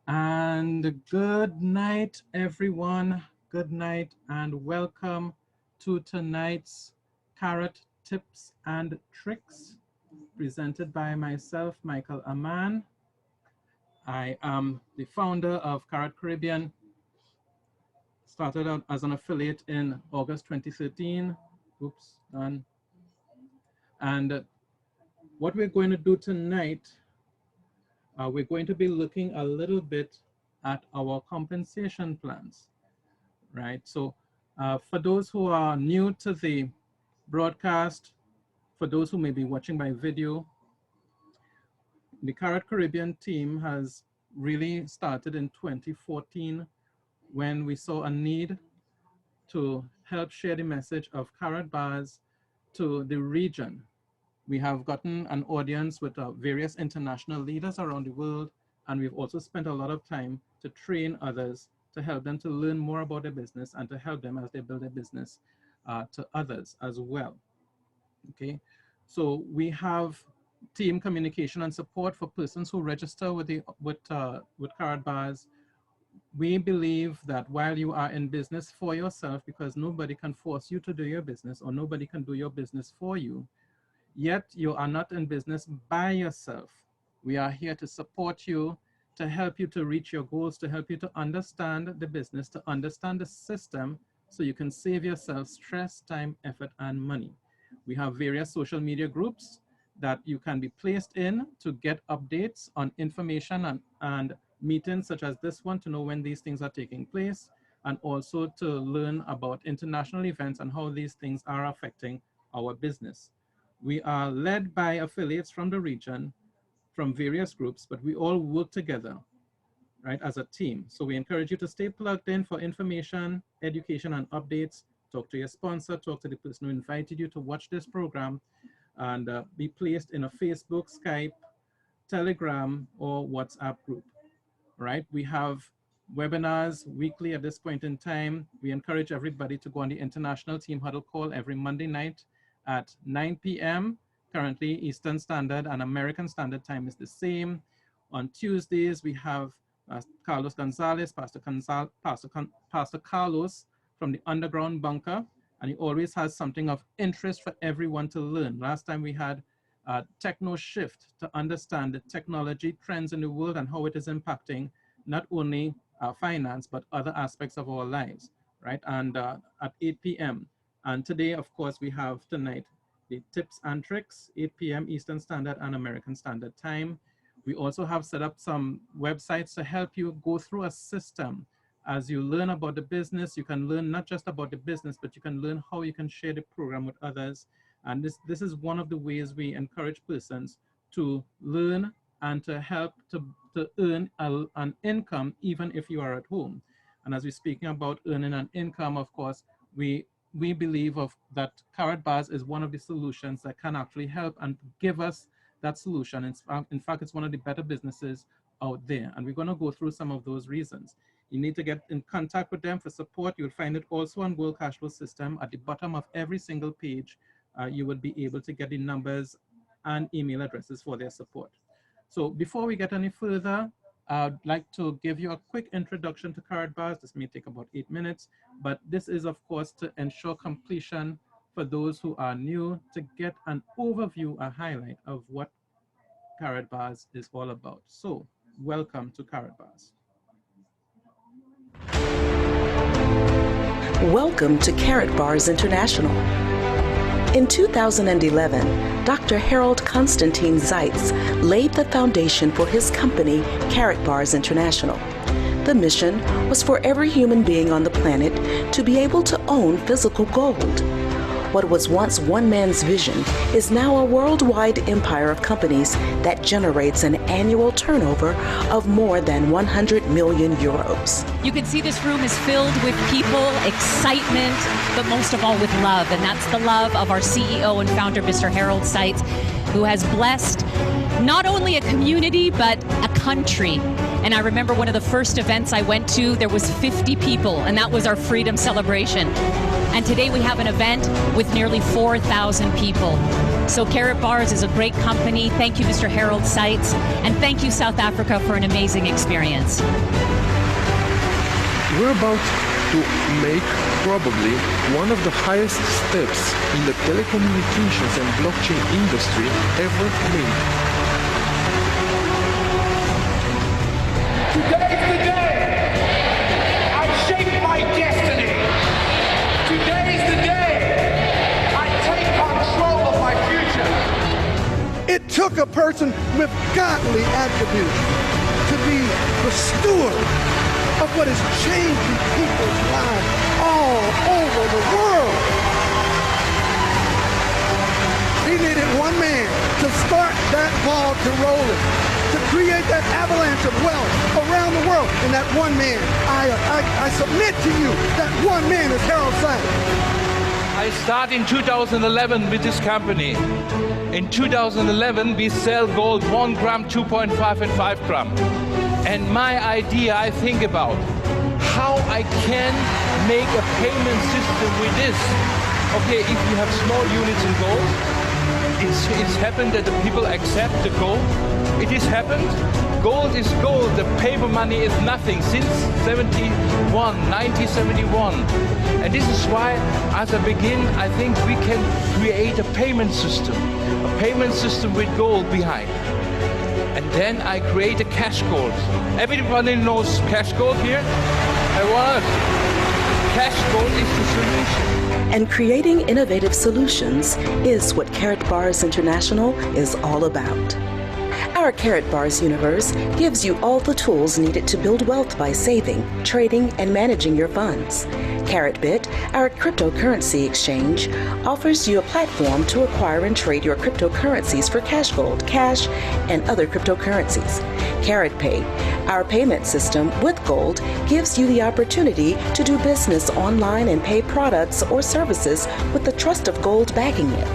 And good night, everyone. Good night, and welcome to tonight's Karat Tips and Tricks, presented by myself, Michael Amann. I am the founder of Karat Caribbean. Started out as an affiliate in August 2013. Oops, done. And what we're going to do tonight, we're going to be looking a little bit at our compensation plans, right? So for those who are new to the broadcast, for those who may be watching by video, the Karat Caribbean team has really started in 2014 when we saw a need to help share the message of Karatbars to the region. We have gotten an audience with various international leaders around the world, and we've also spent a lot of time to train others to help them to learn more about their business and to help them as they build their business to others as well. Okay, so we have team communication and support for persons who register with Karatbars. We believe that while you are in business for yourself, because nobody can force you to do your business or nobody can do your business for you, yet you are not in business by yourself. We are here to support you, to help you to reach your goals, to help you to understand the business, to understand the system, so you can save yourself stress, time, effort, and money. We have various social media groups that you can be placed in to get updates on information and meetings such as this one, to know when these things are taking place, and also to learn about international events and how these things are affecting our business. We are led by affiliates from the region, from various groups, but we all work together, right, as a team. So we encourage you to stay plugged in for information, education, and updates. Talk to your sponsor, talk to the person who invited you to watch this program, and be placed in a Facebook, Skype, Telegram, or WhatsApp group, right? We have webinars weekly at this point in time. We encourage everybody to go on the International Team Huddle call every Monday night at 9 p.m. Currently, Eastern Standard and American Standard Time is the same. On Tuesdays, we have Carlos Gonzalez, Pastor Carlos from the Underground Bunker, and he always has something of interest for everyone to learn. Last time we had Techno Shift to understand the technology trends in the world and how it is impacting not only finance, but other aspects of our lives, right? And at 8 p.m. And today, of course, we have tonight the tips and tricks, 8 p.m. Eastern Standard and American Standard Time. We also have set up some websites to help you go through a system. As you learn about the business, you can learn not just about the business, but you can learn how you can share the program with others. And this is one of the ways we encourage persons to learn and to help to earn an income, even if you are at home. And as we're speaking about earning an income, of course, we believe that Karatbars is one of the solutions that can actually help and give us that solution. In fact, it's one of the better businesses out there. And we're going to go through some of those reasons. You need to get in contact with them for support. You'll find it also on World Cash Flow System. At the bottom of every single page, you will be able to get the numbers and email addresses for their support. So before we get any further, I'd like to give you a quick introduction to Karatbars. This may take about 8 minutes, but this is, of course, to ensure completion for those who are new, to get an overview, a highlight of what Karatbars is all about. So welcome to Karatbars. Welcome to Karatbars International. In 2011, Dr. Harold Constantine Zeitz laid the foundation for his company, Karatbars International. The mission was for every human being on the planet to be able to own physical gold. What was once one man's vision is now a worldwide empire of companies that generates an annual turnover of more than 100 million euros. You can see this room is filled with people, excitement, but most of all with love. And that's the love of our CEO and founder, Mr. Harold Zeitz, who has blessed not only a community, but a country. And I remember one of the first events I went to, there was 50 people, and that was our freedom celebration. And today we have an event with nearly 4,000 people. So Karatbars is a great company. Thank you, Mr. Harold Zeitz, and thank you, South Africa, for an amazing experience. We're about to make probably one of the highest steps in the telecommunications and blockchain industry ever made. Today's the day I shape my destiny. Today's the day I take control of my future. It took a person with godly attributes to be the steward of what is changing people's lives all over the world. He needed one man to start that ball to rolling, to create that avalanche of wealth around the world. And that one man, I submit to you, that one man is Harold Zeitz. I start in 2011 with this company. In 2011, we sell gold 1 gram, 2.5 and 5 gram. And my idea, I think about how I can make a payment system with this. Okay, if you have small units in gold, it's happened that the people accept the gold. It has happened. Gold is gold. The paper money is nothing since 1971. And this is why, as I begin, I think we can create a payment system with gold behind. And then I create a cash gold. Everybody knows cash gold here? I want cash gold is the solution. And creating innovative solutions is what Karatbars International is all about. Our Karatbars universe gives you all the tools needed to build wealth by saving, trading, and managing your funds. Karatbit, our cryptocurrency exchange, offers you a platform to acquire and trade your cryptocurrencies for cash gold, cash, and other cryptocurrencies. KaratPay, our payment system with gold, gives you the opportunity to do business online and pay products or services with the trust of gold backing it.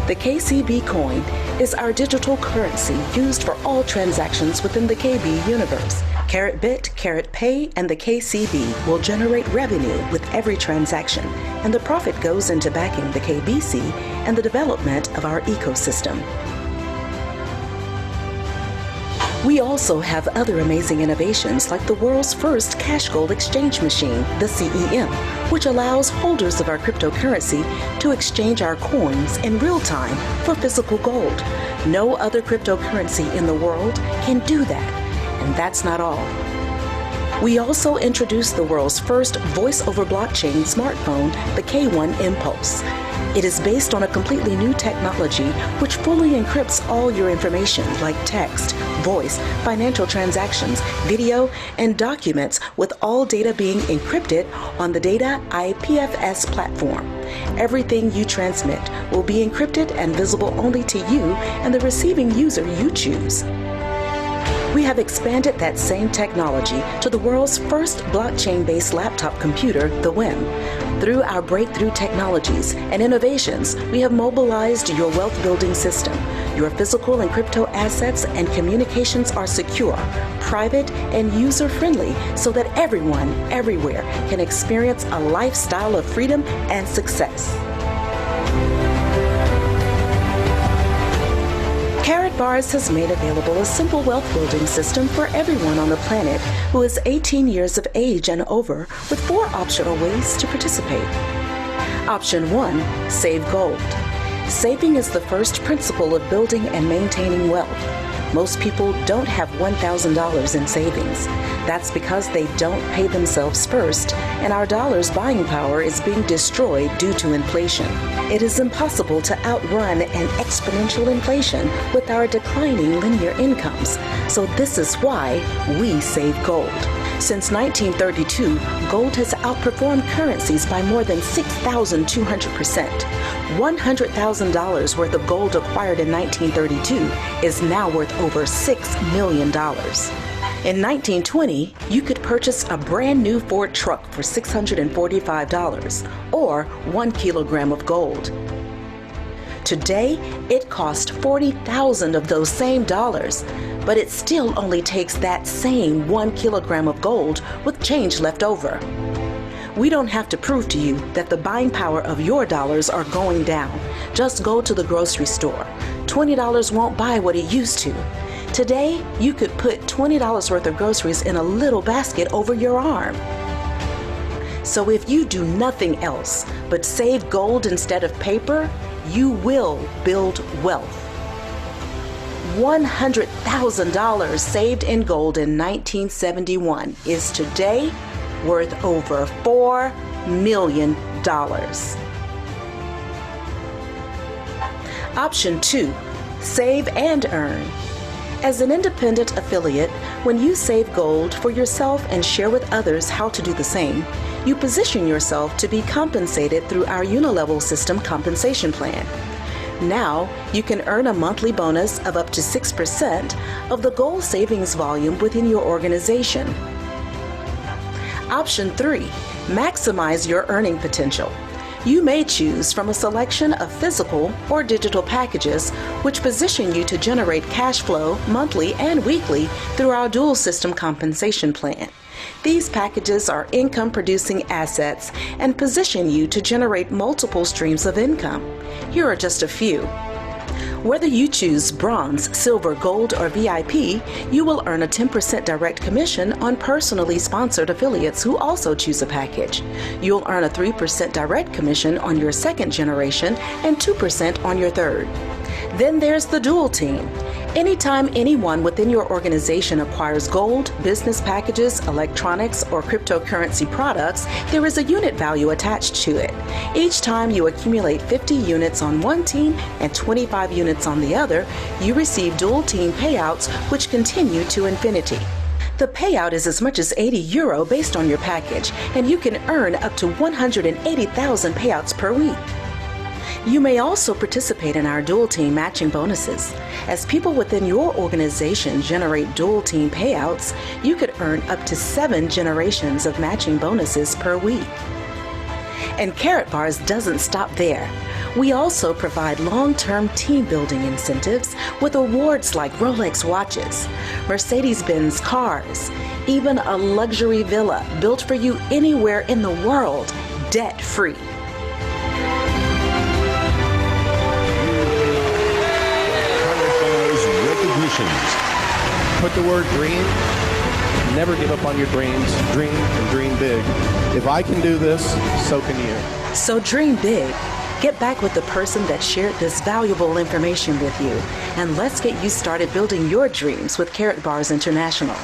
The KCB coin is our digital currency used for all transactions within the KB universe. Karatbit, KaratPay, and the KCB will generate revenue with every transaction, and the profit goes into backing the KBC and the development of our ecosystem. We also have other amazing innovations like the world's first cash gold exchange machine, the CEM, which allows holders of our cryptocurrency to exchange our coins in real time for physical gold. No other cryptocurrency in the world can do that. And that's not all. We also introduced the world's first voice-over blockchain smartphone, the K1 Impulse. It is based on a completely new technology which fully encrypts all your information like text, voice, financial transactions, video, and documents, with all data being encrypted on the Data IPFS platform. Everything you transmit will be encrypted and visible only to you and the receiving user you choose. We have expanded that same technology to the world's first blockchain-based laptop computer, the WIM. Through our breakthrough technologies and innovations, we have mobilized your wealth-building system. Your physical and crypto assets and communications are secure, private, and user-friendly so that everyone, everywhere, can experience a lifestyle of freedom and success. Karatbars has made available a simple wealth-building system for everyone on the planet who is 18 years of age and over, with 4 optional ways to participate. Option 1, save gold. Saving is the first principle of building and maintaining wealth. Most people don't have $1,000 in savings. That's because they don't pay themselves first, and our dollar's buying power is being destroyed due to inflation. It is impossible to outrun an exponential inflation with our declining linear incomes. So this is why we save gold. Since 1932, gold has outperformed currencies by more than 6,200%. $100,000 worth of gold acquired in 1932 is now worth over $6 million. In 1920, you could purchase a brand new Ford truck for $645, or 1 kilogram of gold. Today, it costs 40,000 of those same dollars, but it still only takes that same 1 kilogram of gold with change left over. We don't have to prove to you that the buying power of your dollars are going down. Just go to the grocery store. $20 won't buy what it used to. Today, you could put $20 worth of groceries in a little basket over your arm. So if you do nothing else but save gold instead of paper, you will build wealth. $100,000 saved in gold in 1971 is today worth over $4 million. Option 2, save and earn. As an independent affiliate, when you save gold for yourself and share with others how to do the same, you position yourself to be compensated through our Unilevel system compensation plan. Now, you can earn a monthly bonus of up to 6% of the gold savings volume within your organization. Option 3, maximize your earning potential. You may choose from a selection of physical or digital packages which position you to generate cash flow monthly and weekly through our dual system compensation plan. These packages are income-producing assets and position you to generate multiple streams of income. Here are just a few. Whether you choose bronze, silver, gold, or VIP, you will earn a 10% direct commission on personally sponsored affiliates who also choose a package. You'll earn a 3% direct commission on your second generation and 2% on your third. Then there's the dual team. Anytime anyone within your organization acquires gold, business packages, electronics, or cryptocurrency products, there is a unit value attached to it. Each time you accumulate 50 units on one team and 25 units on the other, you receive dual team payouts which continue to infinity. The payout is as much as €80 based on your package, and you can earn up to 180,000 payouts per week. You may also participate in our dual team matching bonuses. As people within your organization generate dual team payouts, you could earn up to 7 generations of matching bonuses per week. And Karatbars doesn't stop there. We also provide long-term team building incentives with awards like Rolex watches, Mercedes-Benz cars, even a luxury villa built for you anywhere in the world, debt-free. Put the word dream. Never give up on your dreams. Dream and dream big. If I can do this, so can you. So dream big. Get back with the person that shared this valuable information with you, and let's get you started building your dreams with Karatbars International.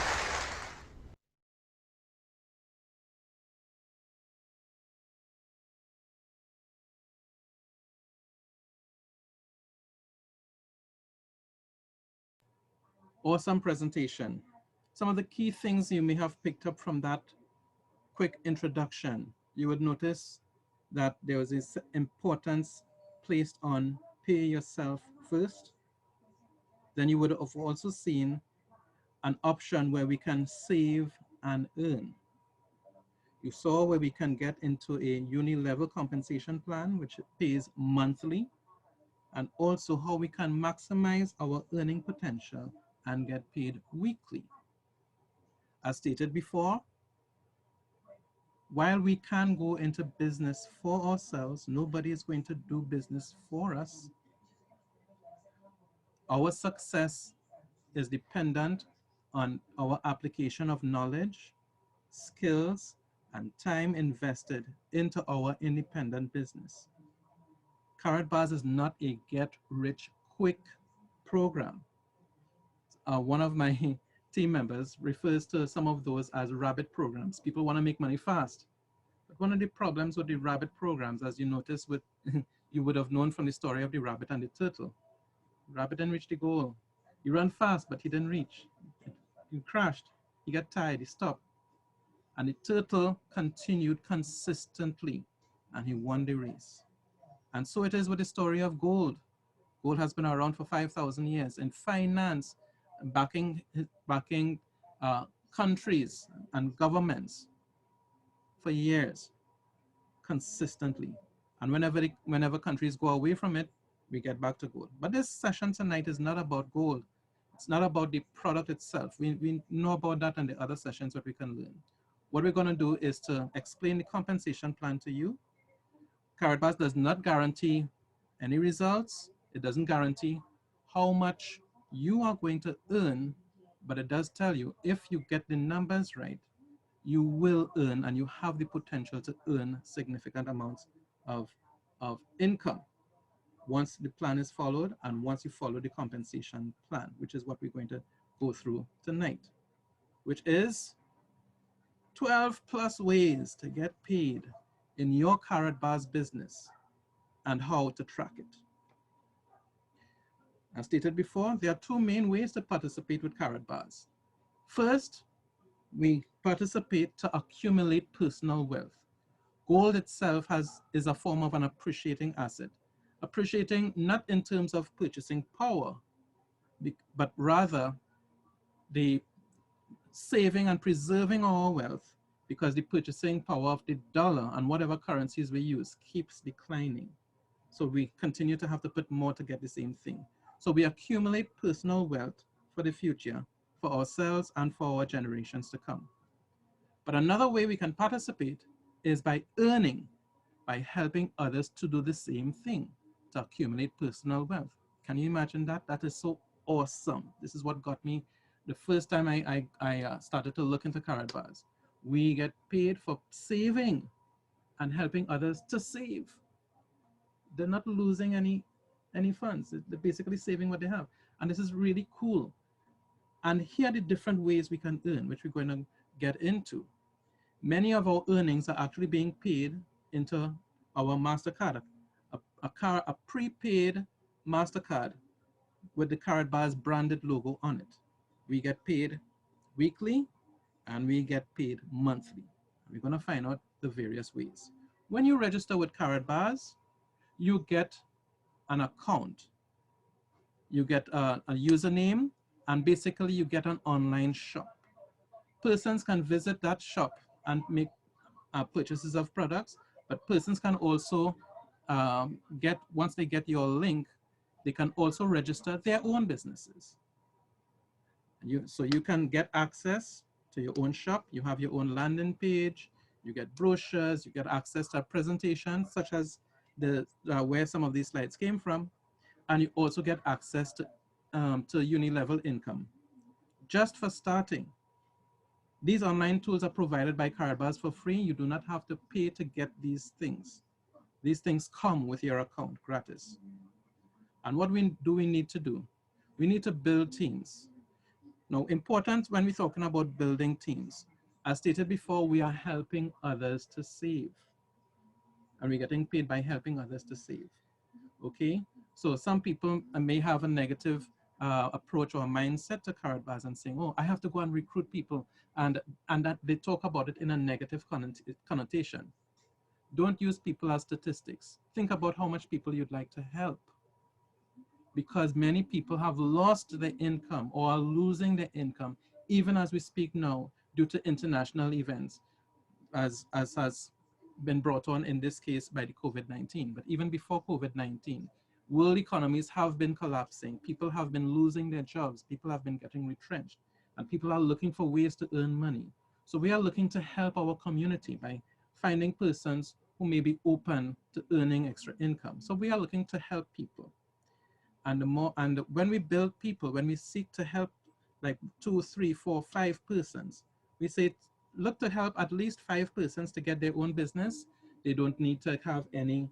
Awesome presentation. Some of the key things you may have picked up from that quick introduction. You would notice that there was this importance placed on pay yourself first. Then you would have also seen an option where we can save and earn. You saw where we can get into a Unilevel compensation plan, which pays monthly, and also how we can maximize our earning potential and get paid weekly. As stated before, while we can go into business for ourselves, nobody is going to do business for us. Our success is dependent on our application of knowledge, skills, and time invested into our independent business. Karatbars is not a get-rich-quick program. One of my team members refers to some of those as rabbit programs. People want to make money fast. But one of the problems with the rabbit programs, as you notice with, you would have known from the story of the rabbit and the turtle. Rabbit didn't reach the goal. He ran fast, but he didn't reach. He crashed. He got tired. He stopped. And the turtle continued consistently, and he won the race. And so it is with the story of gold. Gold has been around for 5,000 years in finance, backing countries and governments for years, consistently. And whenever countries go away from it, we get back to gold. But this session tonight is not about gold. It's not about the product itself. We know about that in the other sessions that we can learn. What we're going to do is to explain the compensation plan to you. Karatbars does not guarantee any results. It doesn't guarantee how much you are going to earn, but it does tell you if you get the numbers right, you will earn and you have the potential to earn significant amounts of income once the plan is followed and once you follow the compensation plan, which is what we're going to go through tonight, which is 12 plus ways to get paid in your Karatbars business and how to track it. As stated before, there are two main ways to participate with Karatbars. First, we participate to accumulate personal wealth. Gold itself is a form of an appreciating asset. Appreciating not in terms of purchasing power, but rather the saving and preserving our wealth, because the purchasing power of the dollar and whatever currencies we use keeps declining. So we continue to have to put more to get the same thing. So we accumulate personal wealth for the future, for ourselves and for our generations to come. But another way we can participate is by earning, by helping others to do the same thing, to accumulate personal wealth. Can you imagine that? That is so awesome. This is what got me the first time I started to look into Karatbars. We get paid for saving and helping others to save. They're not losing any funds. They're basically saving what they have. And this is really cool. And here are the different ways we can earn, which we're going to get into. Many of our earnings are actually being paid into our MasterCard, a prepaid MasterCard with the Karatbars branded logo on it. We get paid weekly and we get paid monthly. We're going to find out the various ways. When you register with Karatbars, you get an account. You get a username, and basically you get an online shop. Persons can visit that shop and make purchases of products, but persons can also once they get your link, they can also register their own businesses. So you can get access to your own shop. You have your own landing page. You get brochures. You get access to a presentation, such as where some of these slides came from, and you also get access to Unilevel income. Just for starting, these online tools are provided by Karatbars for free. You do not have to pay to get these things. These things come with your account gratis. And what we need to do? We need to build teams. Now, important when we're talking about building teams, as stated before, we are helping others to save. And we're getting paid by helping others to save. Okay? So some people may have a negative approach or mindset to Karatbars and saying, oh, I have to go and recruit people, and that they talk about it in a negative connotation. Don't use people as statistics. Think about how much people you'd like to help, because many people have lost their income or are losing their income even as we speak now due to international events, as has been brought on in this case by the COVID-19. But even before COVID-19, world economies have been collapsing. People have been losing their jobs. People have been getting retrenched, and people are looking for ways to earn money. So we are looking to help our community by finding persons who may be open to earning extra income. So we are looking to help people. And when we build people, when we seek to help like 2, 3, 4, 5 persons, we say, look to help at least 5 persons to get their own business. They don't need to have any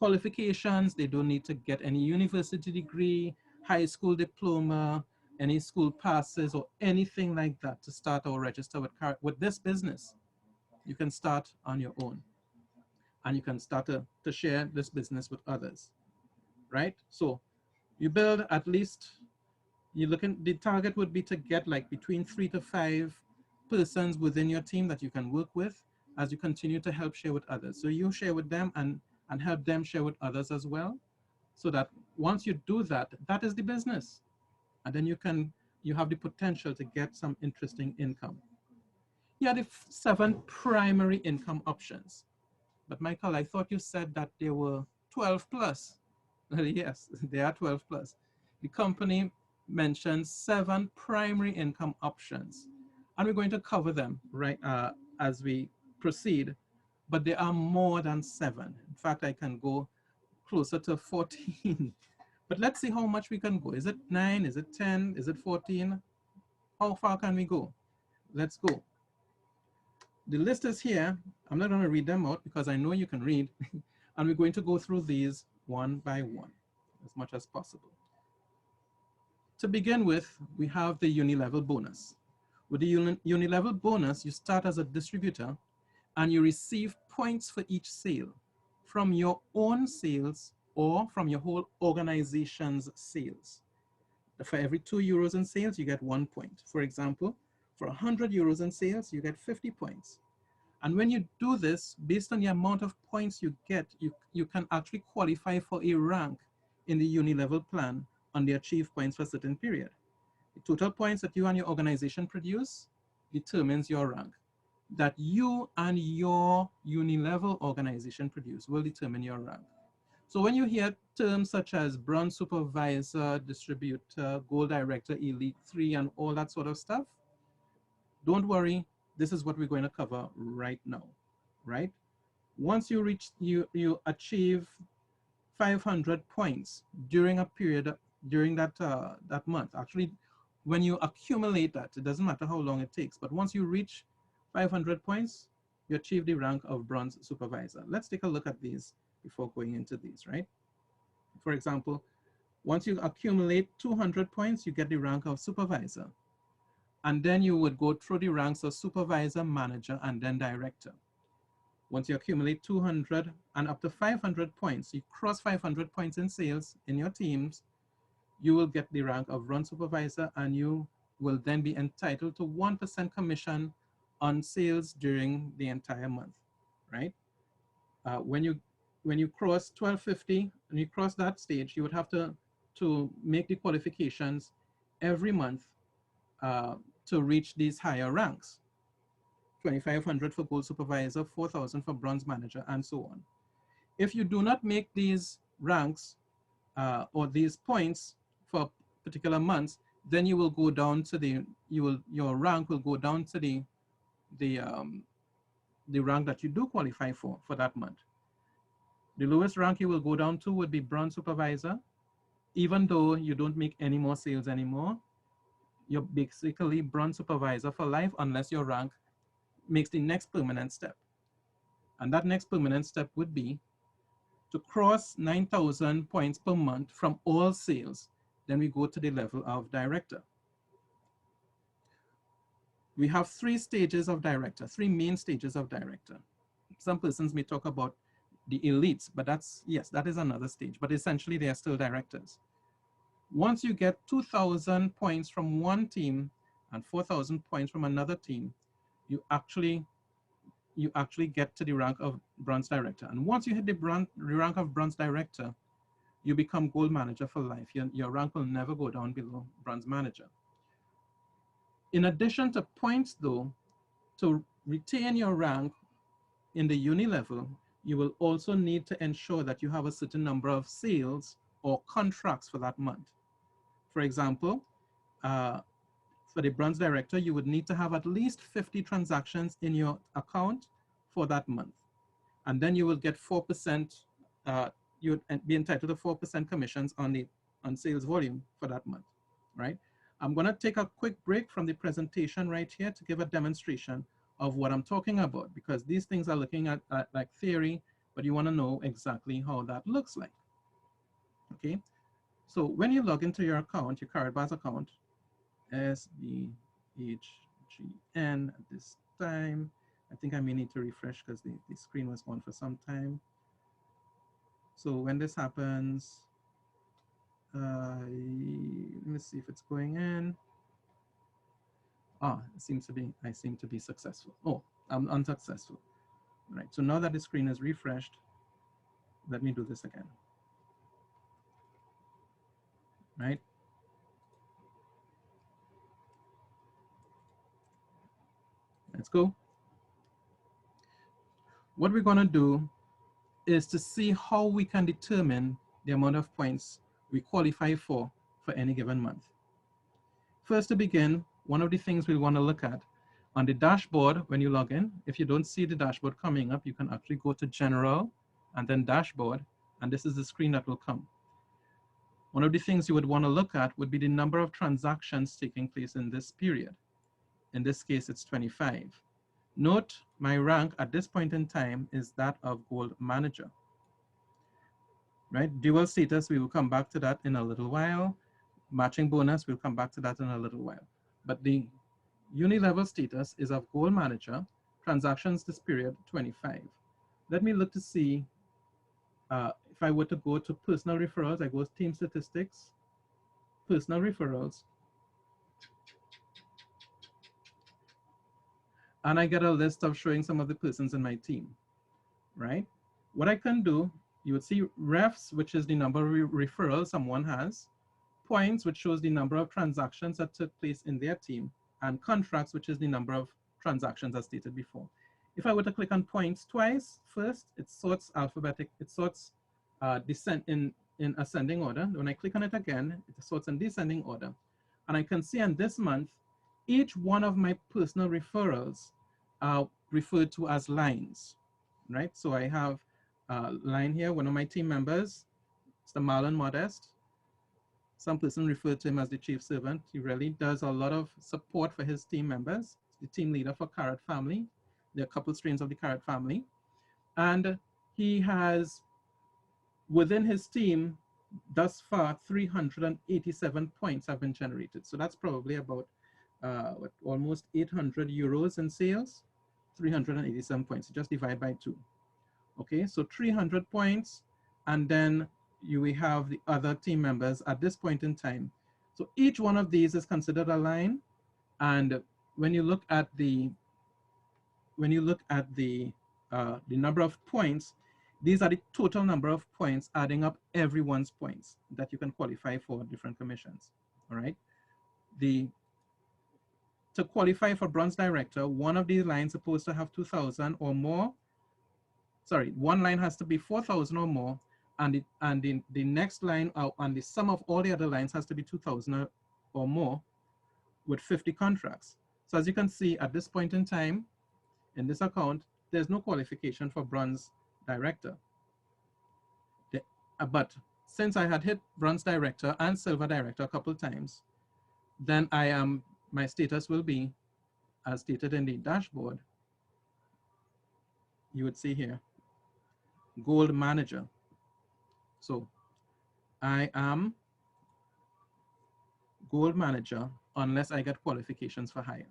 qualifications. They don't need to get any university degree, high school diploma, any school passes or anything like that to start or register with this business. You can start on your own, and you can start to share this business with others, right? So you build at least, the target would be to get like between 3 to 5 persons within your team that you can work with as you continue to help share with others. So you share with them and help them share with others as well, so that once you do that, that is the business. And then you have the potential to get some interesting income. Here are the 7 primary income options. But Michael, I thought you said that there were 12 plus. Yes, they are 12 plus. The company mentions 7 primary income options, and we're going to cover them right as we proceed, but there are more than 7. In fact, I can go closer to 14. But let's see how much we can go. Is it 9? Is it 10? Is it 14? How far can we go? Let's go. The list is here. I'm not going to read them out because I know you can read. And we're going to go through these one by one as much as possible. To begin with, we have the Unilevel bonus. With the Unilevel bonus, you start as a distributor and you receive points for each sale from your own sales or from your whole organization's sales. For every 2 euros in sales, you get 1 point. For example, for 100 euros in sales, you get 50 points. And when you do this, based on the amount of points you get, you can actually qualify for a rank in the Unilevel plan on the achieved points for a certain period. The total points that you and your organization produce determines your rank. That you and your Unilevel organization produce will determine your rank. So when you hear terms such as bronze supervisor, distributor, gold director, elite 3, and all that sort of stuff, don't worry, this is what we're going to cover right now, right? Once you reach, you achieve 500 points during a period, during that month. Actually, when you accumulate that, it doesn't matter how long it takes, but once you reach 500 points, you achieve the rank of bronze supervisor. Let's take a look at these before going into these, right? For example, once you accumulate 200 points, you get the rank of supervisor. And then you would go through the ranks of supervisor, manager, and then director. Once you accumulate 200 and up to 500 points, you cross 500 points in sales in your teams, you will get the rank of run supervisor, and you will then be entitled to 1% commission on sales during the entire month, right? When you cross 1250 and you cross that stage, you would have to make the qualifications every month to reach these higher ranks. 2,500 for gold supervisor, 4,000 for bronze manager, and so on. If you do not make these ranks or these points for particular months, then you will go down to your rank will go down to the rank that you do qualify for that month. The lowest rank you will go down to would be bronze supervisor. Even though you don't make any more sales anymore, you're basically bronze supervisor for life unless your rank makes the next permanent step. And that next permanent step would be to cross 9,000 points per month from all sales. Then we go to the level of director. We have 3 stages of director, 3 main stages of director. Some persons may talk about the elites, but that is another stage, but essentially they are still directors. Once you get 2,000 points from one team and 4,000 points from another team, you actually get to the rank of bronze director. And once you hit the rank of bronze director, you become gold manager for life. Your rank will never go down below bronze manager. In addition to points though, to retain your rank in the Unilevel, you will also need to ensure that you have a certain number of sales or contracts for that month. For example, for the bronze director, you would need to have at least 50 transactions in your account for that month. And then you will get 4%, you would be entitled to 4% commissions on sales volume for that month, right? I'm gonna take a quick break from the presentation right here to give a demonstration of what I'm talking about, because these things are looking at like theory, but you wanna know exactly how that looks like, okay? So when you log into your account, your Karatbars account, SBHGN at this time, I think I may need to refresh because the screen was on for some time. So when this happens, let me see if it's going in. I seem to be successful. Oh, I'm unsuccessful. Right, so now that the screen is refreshed, let me do this again. Right? Let's go. What we're gonna do is to see how we can determine the amount of points we qualify for any given month. First, to begin, one of the things we want to look at on the dashboard when you log in, if you don't see the dashboard coming up, you can actually go to General and then Dashboard, and this is the screen that will come. One of the things you would want to look at would be the number of transactions taking place in this period. In this case, it's 25. Note my rank at this point in time is that of Gold Manager. Right? Dual status, we will come back to that in a little while. Matching bonus, we'll come back to that in a little while. But the Unilevel status is of Gold Manager, transactions this period 25. Let me look to see if I were to go to personal referrals, I go to team statistics, personal referrals, and I get a list of showing some of the persons in my team, right? What I can do, you would see refs, which is the number of referrals someone has, points, which shows the number of transactions that took place in their team, and contracts, which is the number of transactions as stated before. If I were to click on points twice, first, it sorts alphabetic, it sorts descent in ascending order. When I click on it again, it sorts in descending order. And I can see in this month, each one of my personal referrals are referred to as lines, right? So I have a line here, one of my team members, Mr. Marlon Modest. Some person referred to him as the chief servant. He really does a lot of support for his team members. The team leader for Karat family. There are a couple strains of the Karat family. And he has, within his team, thus far, 387 points have been generated. So that's probably about almost 800 euros in sales, 387 points, just divide by 2. Okay, so 300 points, and then you will have the other team members at this point in time. So each one of these is considered a line, and when you look at the number of points, these are the total number of points adding up everyone's points that you can qualify for different commissions. All right. To qualify for Bronze Director, one of these lines is supposed to have 2,000 or more. Sorry, one line has to be 4,000 or more, and the next line, and the sum of all the other lines has to be 2,000 or more with 50 contracts. So as you can see, at this point in time, in this account, there's no qualification for Bronze Director. But since I had hit Bronze Director and Silver Director a couple times, then my status will be, as stated in the dashboard, you would see here, Gold Manager. So I am Gold Manager unless I get qualifications for higher.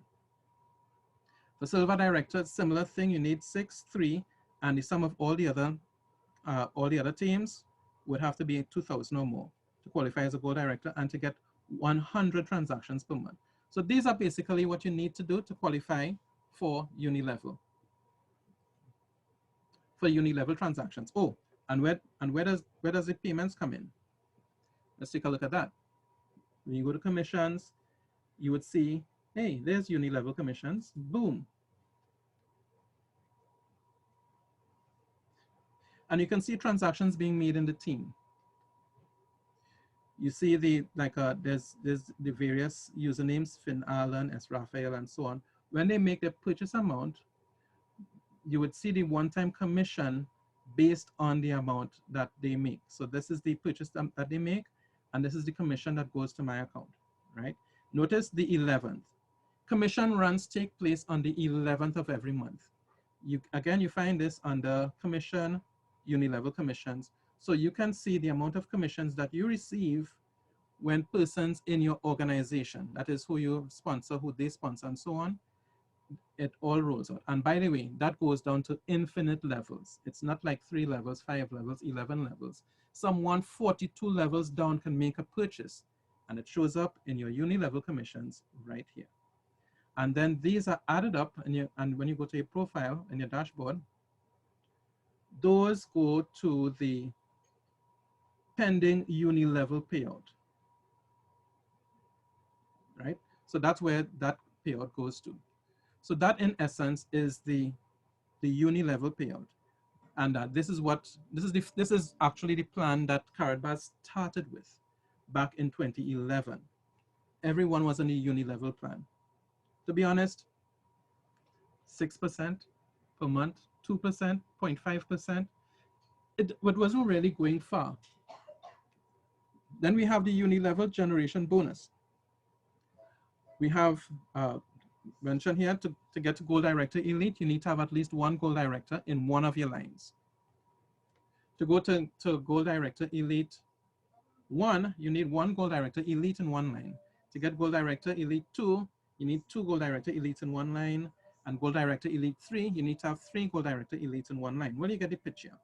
For Silver Director, it's similar thing. You need 6, 3, and the sum of all the other teams would have to be 2,000 or more to qualify as a Gold Director and to get 100 transactions per month. So these are basically what you need to do to qualify for Unilevel. For Unilevel transactions. Oh, and where does the payments come in? Let's take a look at that. When you go to commissions, you would see, hey, there's Unilevel commissions. Boom. And you can see transactions being made in the team. You see there's the various usernames, Finn Allen, S. Raphael, and so on. When they make their purchase amount, you would see the one-time commission based on the amount that they make. So this is the purchase that they make, and this is the commission that goes to my account, right? Notice the 11th. Commission runs take place on the 11th of every month. You find this under commission, Unilevel commissions. So you can see the amount of commissions that you receive when persons in your organization, that is who you sponsor, who they sponsor, and so on, it all rolls out. And by the way, that goes down to infinite levels. It's not like 3 levels, 5 levels, 11 levels. Someone 42 levels down can make a purchase, and it shows up in your Unilevel commissions right here. And then these are added up, and when you go to your profile in your dashboard, those go to the pending Unilevel payout, right? So that's where that payout goes to. So that in essence is the Unilevel payout. And this is actually the plan that Karatbars started with back in 2011. Everyone was on the Unilevel plan. To be honest, 6% per month, 2%, 0.5%. It wasn't really going far. Then we have the Unilevel generation bonus. We have mentioned here to get to Gold Director Elite, you need to have at least one Gold Director in one of your lines. To go to Gold Director Elite 1, you need one Gold Director Elite in one line. To get Gold Director Elite 2, you need 2 Gold Director Elites in one line. And Gold Director Elite 3, you need to have 3 Gold Director Elites in one line. Well, you get the picture.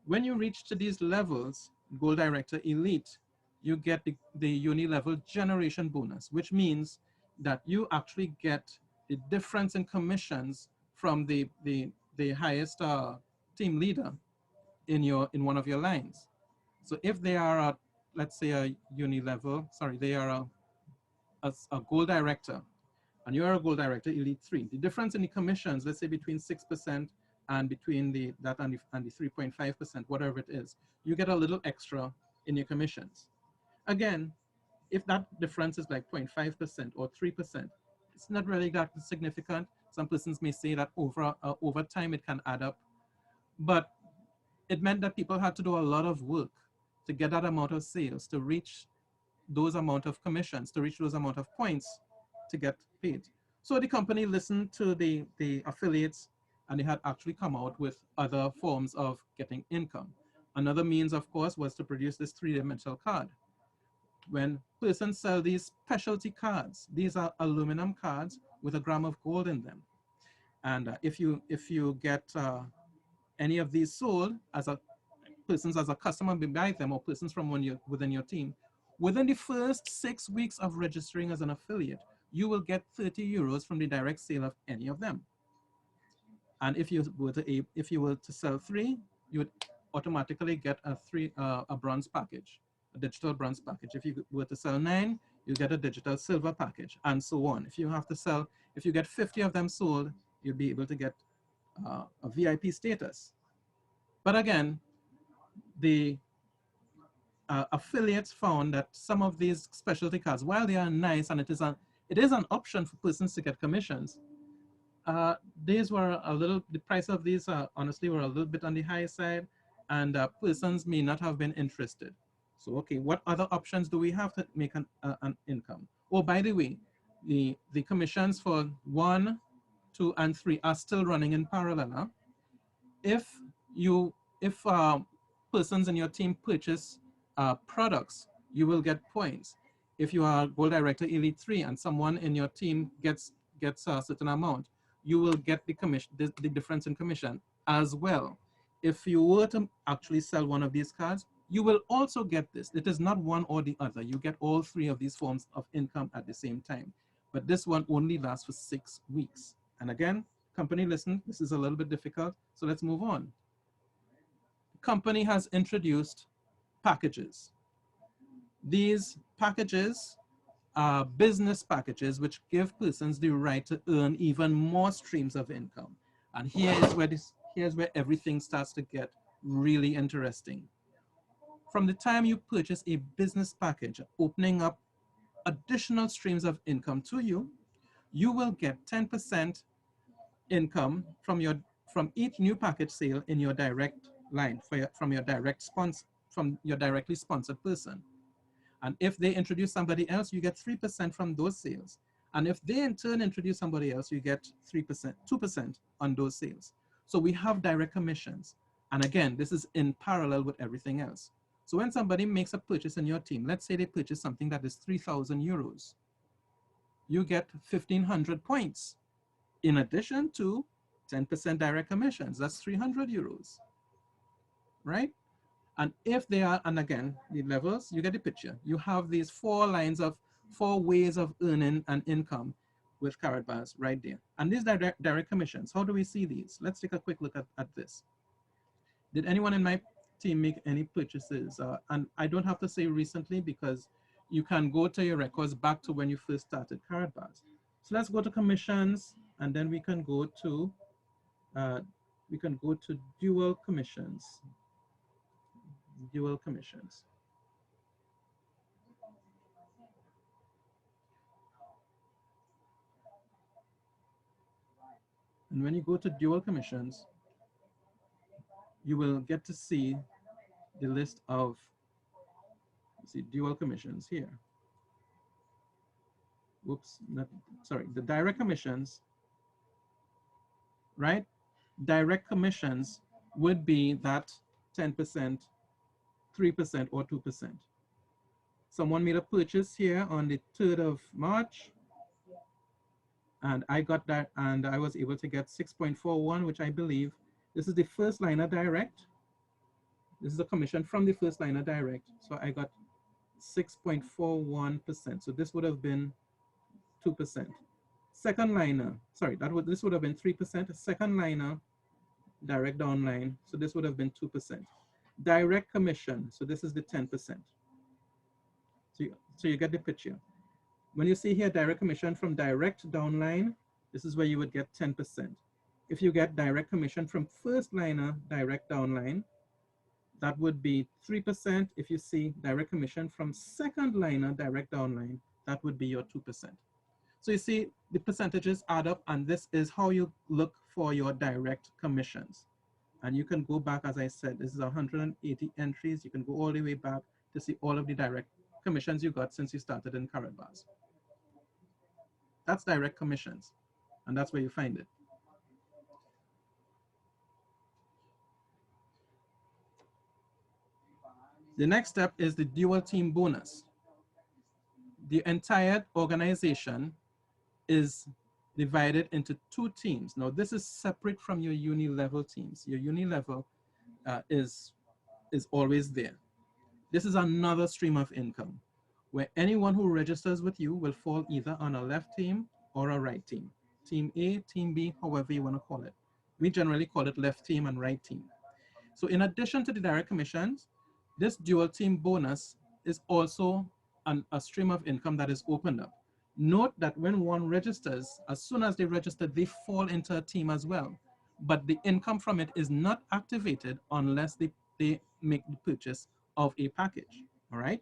When you reach to these levels, Gold Director Elite, you get the Unilevel generation bonus, which means that you actually get the difference in commissions from the highest team leader in one of your lines. So if they are a, let's say a Unilevel, sorry, they are a Gold Director, and you are a Gold Director Elite 3, the difference in the commissions, let's say between 6% and between that and the 3.5%, whatever it is, you get a little extra in your commissions. Again, if that difference is like 0.5% or 3%, it's not really that significant. Some persons may say that over time it can add up, but it meant that people had to do a lot of work to get that amount of sales, to reach those amount of commissions, to reach those amount of points to get paid. So the company listened to the affiliates, and they had actually come out with other forms of getting income. Another means, of course, was to produce this 3-dimensional card. When persons sell these specialty cards, these are aluminum cards with a gram of gold in them. And if you get any of these sold as a customer buy them, or persons from within your team, within the first 6 weeks of registering as an affiliate, you will get 30 euros from the direct sale of any of them. And if you were to sell 3, you would automatically get a bronze package, a digital bronze package. If you were to sell 9, you get a digital silver package, and so on. If you get 50 of them sold, you'll be able to get a VIP status. But again, the affiliates found that some of these specialty cards, while they are nice and it is an option for persons to get commissions, the price of these honestly were a little bit on the high side, and persons may not have been interested. So, okay, what other options do we have to make an income? Oh, by the way, the commissions for 1, 2, and 3 are still running in parallel. If persons in your team purchase products, you will get points. If you are Gold Director Elite 3 and someone in your team gets a certain amount, you will get the commission, the difference in commission as well. If you were to actually sell one of these cards, you will also get this. It is not one or the other. You get all 3 of these forms of income at the same time. But this one only lasts for 6 weeks. And again, company, listen, this is a little bit difficult, so let's move on. The company has introduced packages. These packages are business packages which give persons the right to earn even more streams of income. And here's where everything starts to get really interesting. From the time you purchase a business package, opening up additional streams of income to you, you will get 10% income from each new package sale in your direct line from your directly sponsored person. And if they introduce somebody else, you get 3% from those sales. And if they in turn introduce somebody else, you get 2% on those sales. So we have direct commissions. And again, this is in parallel with everything else. So when somebody makes a purchase in your team, let's say they purchase something that is 3,000 euros, you get 1,500 points in addition to 10% direct commissions. That's 300 euros, right? And if they are, and again, the levels, you get the picture. You have these 4 ways of earning an income with Karatbars right there. And these direct commissions, how do we see these? Let's take a quick look at this. Did anyone in my team make any purchases? And I don't have to say recently, because you can go to your records back to when you first started Karatbars. So let's go to commissions, and then we can go to we can go to dual commissions. Dual commissions. And when you go to dual commissions, you will get to see the list of dual commissions here. Whoops, not, sorry, the direct commissions, right? Direct commissions would be that 10%, 3%, or 2%. Someone made a purchase here on the 3rd of March, and I got that, and I was able to get 6.41, which I believe this is the first liner direct. This is a commission from the first liner direct. So I got 6.41%. So this would have been 2%. Second liner, sorry, this would have been 3%. Second liner, direct downline. So this would have been 2%. Direct commission. So this is the 10%. So you get the picture. When you see here direct commission from direct downline, this is where you would get 10%. If you get direct commission from first liner direct downline, that would be 3%. If you see direct commission from second liner direct downline, that would be your 2%. So you see the percentages add up, and this is how you look for your direct commissions. And you can go back, as I said, this is 180 entries. You can go all the way back to see all of the direct commissions you got since you started in Karatbars. That's direct commissions, and that's where you find it. The next step is the dual team bonus. The entire organization is divided into 2 teams. Now, this is separate from your Unilevel teams. Your Unilevel is always there. This is another stream of income where anyone who registers with you will fall either on a left team or a right team. Team A, team B, however you want to call it. We generally call it left team and right team. So in addition to the direct commissions, this dual team bonus is also a stream of income that is opened up. Note that when one registers, as soon as they register, they fall into a team as well. But the income from it is not activated unless they make the purchase of a package, all right?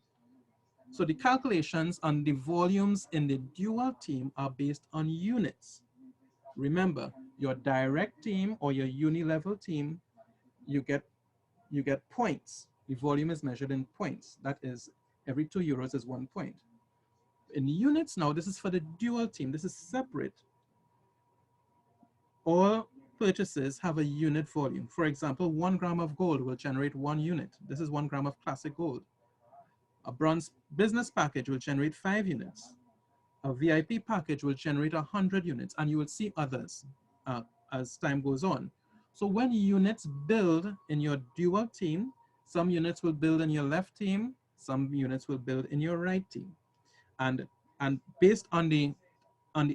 So the calculations on the volumes in the dual team are based on units. Remember, your direct team or your Unilevel team, you get points. The volume is measured in points. That is, every 2 euros is 1 point. In units now, this is for the dual team. This is separate. All purchases have a unit volume. For example, 1 gram of gold will generate 1 unit. This is 1 gram of classic gold. A bronze business package will generate 5 units. A VIP package will generate 100 units, and you will see others as time goes on. So when units build in your dual team, some units will build in your left team, some units will build in your right team. And based on the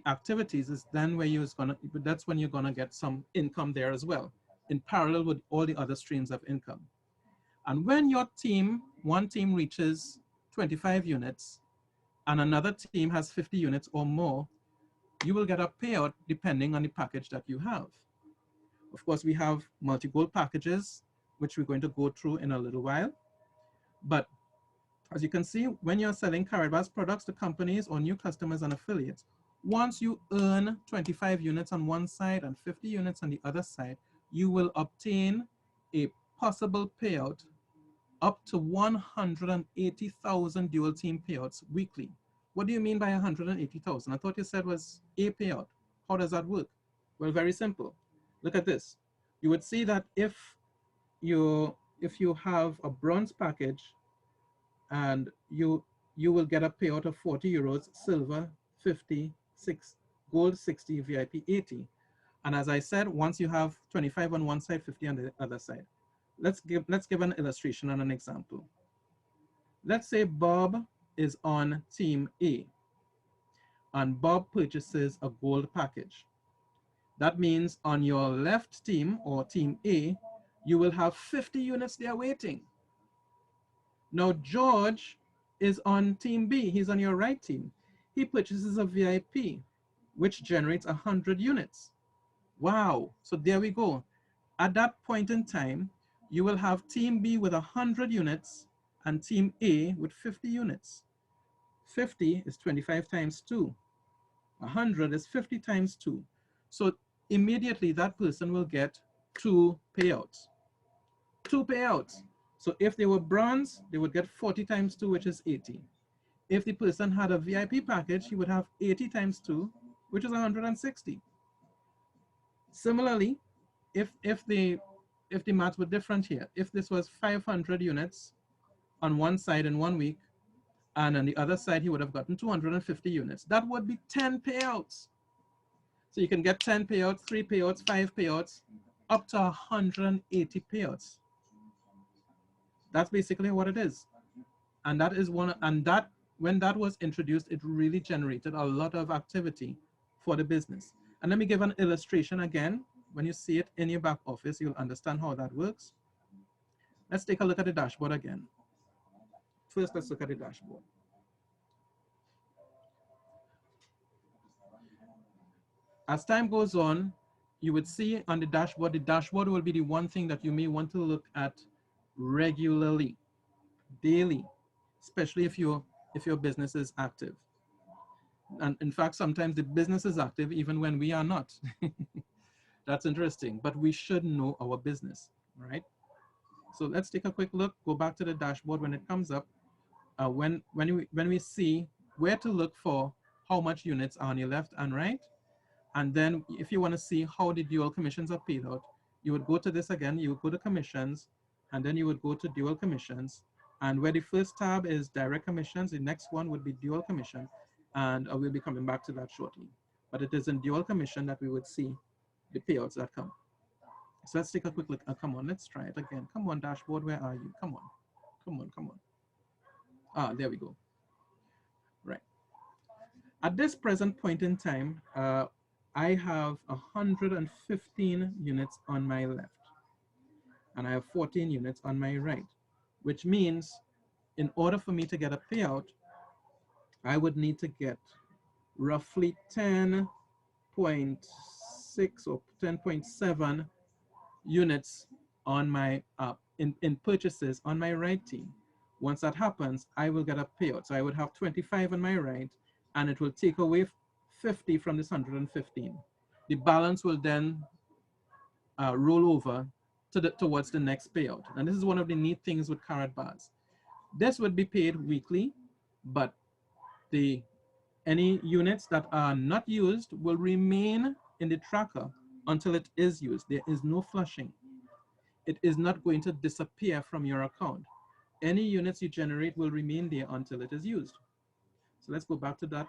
activities is then where that's when you're gonna get some income there as well, in parallel with all the other streams of income. And when your team, one team reaches 25 units and another team has 50 units or more, you will get a payout depending on the package that you have. Of course, we have multi-gold packages, which we're going to go through in a little while. But as you can see, when you're selling Karatbars products to companies or new customers and affiliates, once you earn 25 units on one side and 50 units on the other side, you will obtain a possible payout up to 180,000 dual team payouts weekly. What do you mean by 180,000? I thought you said was a payout. How does that work? Well, very simple. Look at this. You would see that if you have a bronze package and you will get a payout of 40 euros, silver 50, gold 60, VIP 80. And as I said, once you have 25 on one side, 50 on the other side. Let's give an illustration and an example. Let's say Bob is on team A and Bob purchases a gold package. That means on your left team or team A, you will have 50 units there waiting. Now George is on team B, he's on your right team. He purchases a VIP, which generates 100 units. Wow, so there we go. At that point in time, you will have Team B with 100 units and Team A with 50 units. 50 is 25 times 2. 100 is 50 times 2. So immediately that person will get 2 payouts. 2 payouts. So if they were bronze, they would get 40 times 2, which is 80. If the person had a VIP package, he would have 80 times 2, which is 160. Similarly, if the math were different here, if this was 500 units on one side in 1 week, and on the other side he would have gotten 250 units, that would be 10 payouts. So you can get 10 payouts, 3 payouts, 5 payouts, up to 180 payouts. That's basically what it is. And that is when that was introduced, it really generated a lot of activity for the business. And let me give an illustration again. When you see it in your back office, you'll understand how that works. Let's take a look at the dashboard again. First, let's look at the dashboard. As time goes on, you would see on the dashboard will be the one thing that you may want to look at regularly, daily, especially if your business is active. And in fact, sometimes the business is active even when we are not. That's interesting, but we should know our business, right? So let's take a quick look, go back to the dashboard when it comes up. When we see where to look for how much units are on your left and right, and then if you want to see how the dual commissions are paid out, you would go to this again, you would go to commissions, and then you would go to dual commissions. And where the first tab is direct commissions, the next one would be dual commission. And I will be coming back to that shortly. But it is in dual commission that we would see the payouts that come. So let's take a quick look. Come on, let's try it again. Come on, dashboard, where are you? Come on, come on, come on. Ah, there we go. Right. At this present point in time, I have 115 units on my left, and I have 14 units on my right, which means in order for me to get a payout, I would need to get roughly 10.6 or 10.7 units on my in purchases on my right team. Once that happens, I will get a payout. So I would have 25 on my right, and it will take away 50 from this 115. The balance will then roll over towards the next payout. And this is one of the neat things with Karatbars. This would be paid weekly, but any units that are not used will remain in the tracker until it is used. There is no flushing. It is not going to disappear from your account. Any units you generate will remain there until it is used. So let's go back to that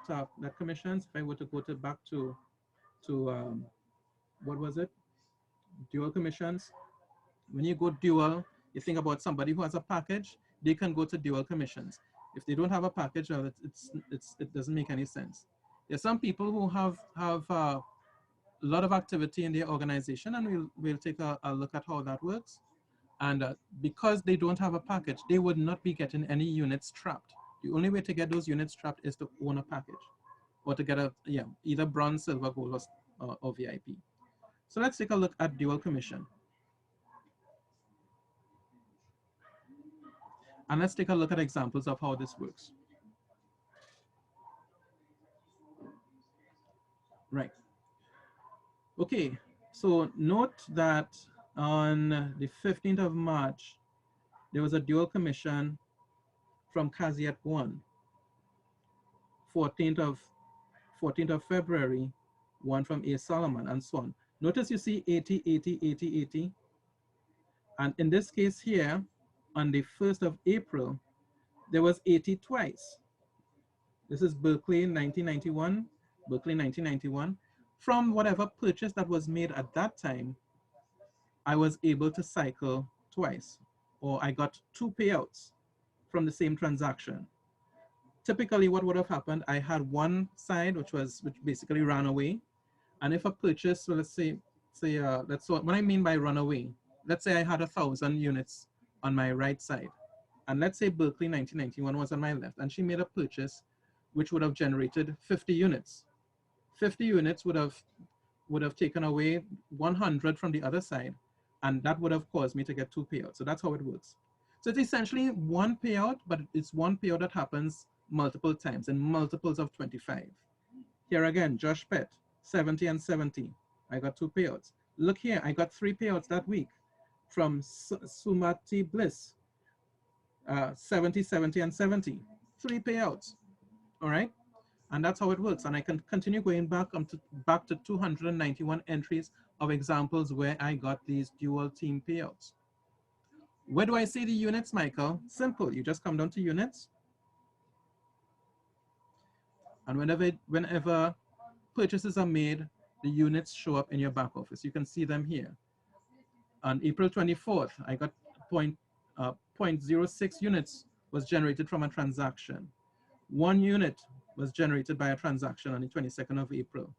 commissions. If I were to go back to what was it? Dual commissions. When you go dual, you think about somebody who has a package, they can go to dual commissions. If they don't have a package, well, it doesn't make any sense. There's some people who have a lot of activity in their organization, and we'll take a look at how that works. And because they don't have a package, they would not be getting any units trapped. The only way to get those units trapped is to own a package, or to get either bronze, silver, gold, or VIP. So let's take a look at dual commission. And let's take a look at examples of how this works. Right. Okay, so note that on the 15th of March, there was a dual commission from Caveat 1. 14th of February, one from A. Solomon, and so on. Notice you see 80, 80, 80, 80. And in this case here, on the 1st of April, there was 80 twice. This is Berkeley 1991, Berkeley 1991. From whatever purchase that was made at that time, I was able to cycle twice, or I got 2 payouts from the same transaction. Typically what would have happened, I had one side which basically ran away. And if a purchase, so let's say what I mean by run away, let's say I had 1,000 units on my right side. And let's say Berkeley 1991 was on my left, and she made a purchase which would have generated 50 units. 50 units would have taken away 100 from the other side, And that would have caused me to get 2 payouts. So that's how it works. So it's essentially one payout, but it's one payout that happens multiple times in multiples of 25. Here again, Josh Pett, 70 and 70. I got 2 payouts. Look here, I got 3 payouts that week from Sumati Bliss, 70, 70, and 70. 3 payouts, all right? And that's how it works. And I can continue going back to 291 entries of examples where I got these dual team payouts. Where do I see the units, Michael? Simple, you just come down to units. And whenever purchases are made, the units show up in your back office. You can see them here. On April 24th, I got 0.06 units was generated from a transaction. 1 unit was generated by a transaction on the 22nd of April.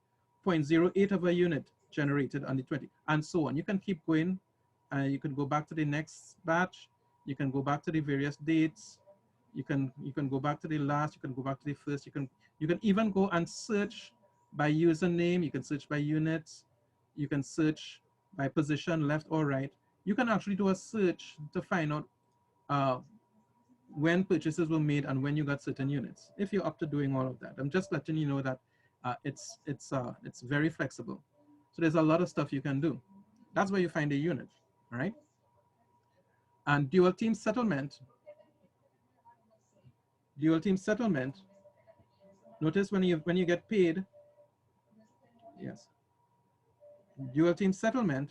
0.08 of a unit generated on the 20th, and so on. You can keep going. You can go back to the next batch. You can go back to the various dates. You can go back to the last. You can go back to the first. You can even go and search by username. You can search by units. You can search by position, left or right. You can actually do a search to find out when purchases were made and when you got certain units, if you're up to doing all of that. I'm just letting you know that it's very flexible. So there's a lot of stuff you can do. That's where you find a unit, all right? And dual team settlement. Notice when you get paid, yes, dual team settlement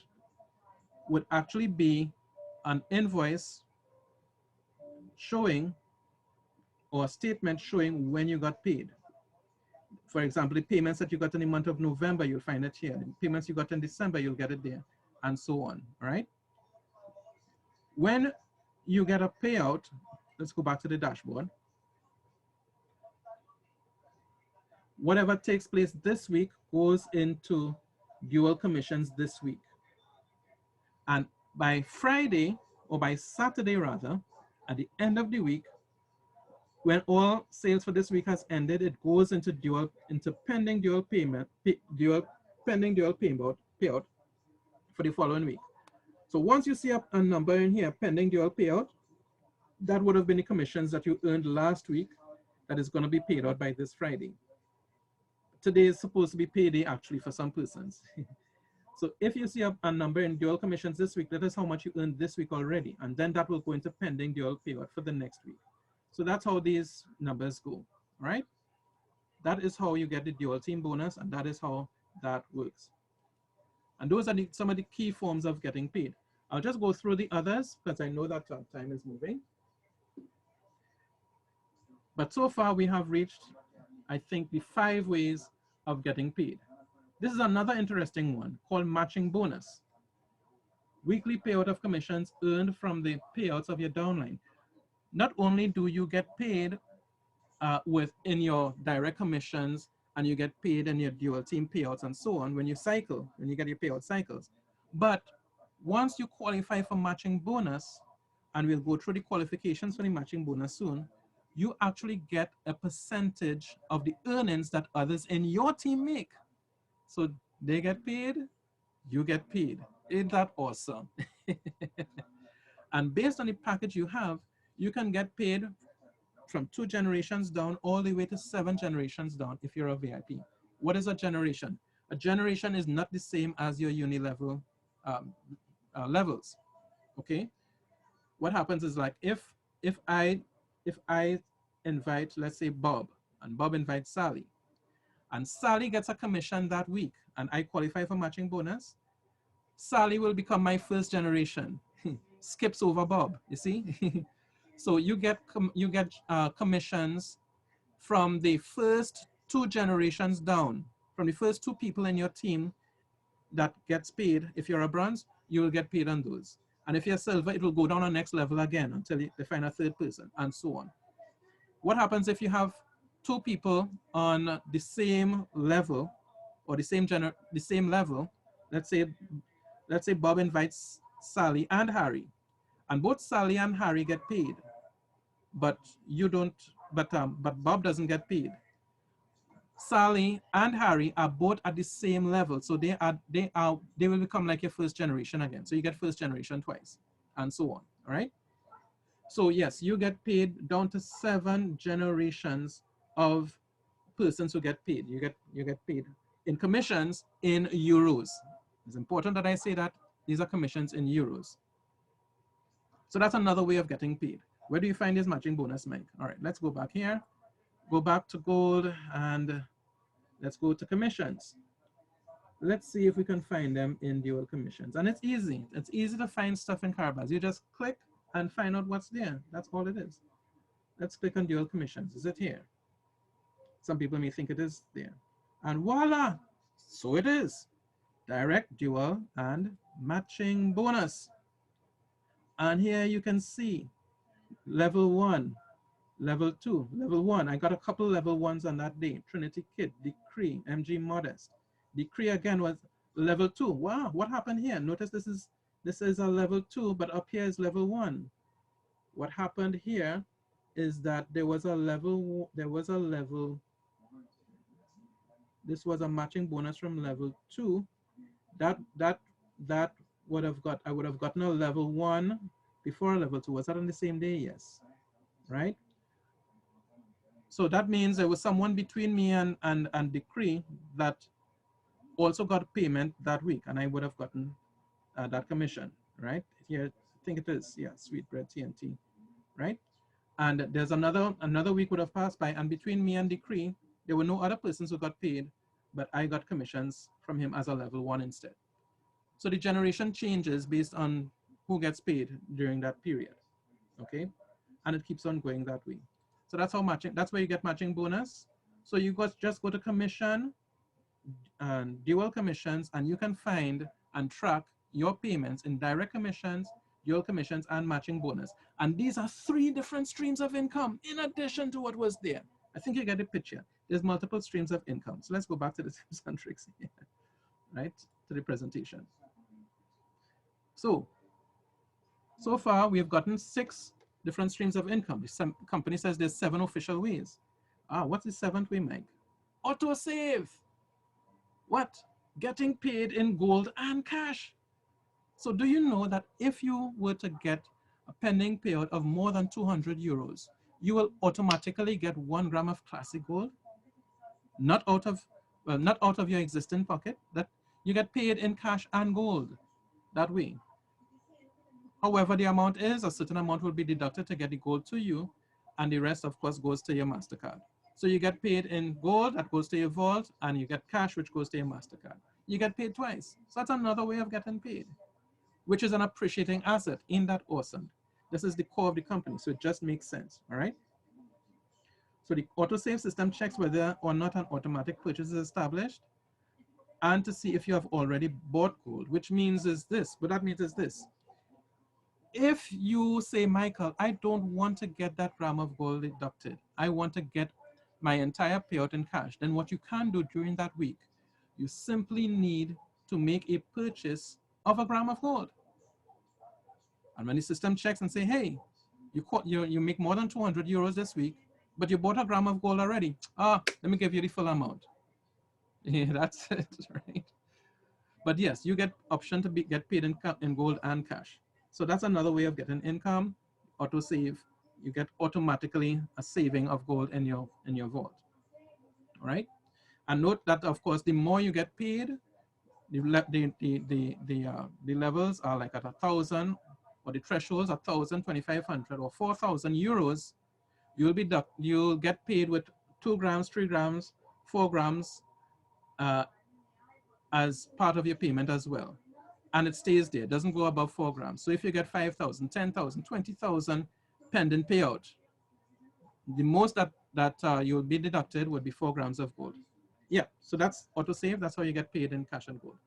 would actually be an invoice showing, or a statement showing when you got paid. For example, the payments that you got in the month of November, you'll find it here. The payments you got in December, you'll get it there, and so on, all right? When you get a payout, let's go back to the dashboard. Whatever takes place this week goes into dual commissions this week. And by Friday, or by Saturday rather, at the end of the week, when all sales for this week has ended, it goes into pending dual payout for the following week. So once you see a number in here, pending dual payout, that would have been the commissions that you earned last week that is going to be paid out by this Friday. Today is supposed to be payday actually for some persons. So if you see a number in dual commissions this week, that is how much you earned this week already. And then that will go into pending dual payout for the next week. So that's how these numbers go, all right? That is how you get the dual team bonus, and that is how that works. And those are some of the key forms of getting paid. I'll just go through the others because I know that time is moving. But so far we have reached, I think, the 5 ways of getting paid. This is another interesting one called matching bonus. Weekly payout of commissions earned from the payouts of your downline. Not only do you get paid in your direct commissions, and you get paid in your dual team payouts and so on when you get your payout cycles, but once you qualify for matching bonus, and we'll go through the qualifications for the matching bonus soon, you actually get a percentage of the earnings that others in your team make. So they get paid, you get paid. Ain't that awesome? And based on the package you have, you can get paid from 2 generations down all the way to 7 generations down if you're a VIP. What is a generation? A generation is not the same as your Unilevel levels, okay? What happens is, like, if I invite, let's say, Bob, and Bob invites Sally, and Sally gets a commission that week, and I qualify for matching bonus, Sally will become my first generation. Skips over Bob, you see? So you get commissions from the first 2 generations down, from the first 2 people in your team that gets paid. If you're a bronze, you will get paid on those. And if you're silver, it will go down on next level again until they find a 3rd person, and so on. What happens if you have 2 people on the same level, or the same level? Let's say Bob invites Sally and Harry, and both Sally and Harry get paid, but you don't. But Bob doesn't get paid. Sally and Harry are both at the same level. So they will become like your first generation again. So you get first generation twice and so on. All right. So yes, you get paid down to 7 generations of persons who get paid. You get paid in commissions in euros. It's important that I say that these are commissions in euros. So that's another way of getting paid. Where do you find this matching bonus, Mike? All right, let's go back here. Go back to gold and let's go to commissions. Let's see if we can find them in dual commissions. And it's easy. It's easy to find stuff in Karatbars. You just click and find out what's there. That's all it is. Let's click on dual commissions. Is it here? Some people may think it is there. And voila, so it is. Direct, dual, and matching bonus. And here you can see level 1, level 2, level 1. I got a couple level 1s on that day. Trinity Kid, Decree, MG Modest. Decree again was level 2. Wow, what happened here? Notice this is a level 2, but up here is level 1. What happened here is that this was a matching bonus from level 2. I would have gotten a level 1 before level 2. Was that on the same day? Yes. Right? So that means there was someone between me and Decree that also got payment that week, and I would have gotten that commission, right? Here, I think it is, yeah, Sweetbread TNT, right? And there's another week would have passed by, and between me and Decree, there were no other persons who got paid, but I got commissions from him as a level 1 instead. So the generation changes based on who gets paid during that period, okay? And it keeps on going that way. So that's how matching, that's where you get matching bonus. So you just go to commission and dual commissions, and you can find and track your payments in direct commissions, dual commissions, and matching bonus. And these are 3 different streams of income in addition to what was there. I think you get the picture. There's multiple streams of income. So let's go back to the tips and tricks here, right? To the presentation. So far we've gotten 6 different streams of income. The company says there's 7 official ways. What's the 7th way, Mike? Auto save. What? Getting paid in gold and cash. So do you know that if you were to get a pending payout of more than 200 euros, you will automatically get 1 gram of classic gold? Not out of your existing pocket. That you get paid in cash and gold that way. However, the amount is, a certain amount will be deducted to get the gold to you, and the rest, of course, goes to your MasterCard. So you get paid in gold, that goes to your vault, and you get cash, which goes to your MasterCard. You get paid twice. So that's another way of getting paid, which is an appreciating asset. Ain't that awesome? This is the core of the company, so it just makes sense, all right? So the autosave system checks whether or not an automatic purchase is established, and to see if you have already bought gold, which means is this, what that means is this. If you say, Michael, I don't want to get that gram of gold deducted, I want to get my entire payout in cash, then what you can do during that week, you simply need to make a purchase of a gram of gold. And when the system checks and say, hey, you make more than 200 euros this week, but you bought a gram of gold already. Let me give you the full amount. Yeah, that's it, right? But yes, you get option to get paid in gold and cash. So that's another way of getting income. Auto save, you get automatically a saving of gold in your vault. All right. And note that, of course, the more you get paid, the levels are like at 1,000, or the thresholds 1,000, 2,500, or 4,000 euros. You'll get paid with 2 grams, 3 grams, 4 grams as part of your payment as well. And it stays there, it doesn't go above 4 grams. So if you get 5,000, 10,000, 20,000 pending payout, the most that you'll be deducted would be 4 grams of gold. Yeah, so that's autosave. That's how you get paid in cash and gold.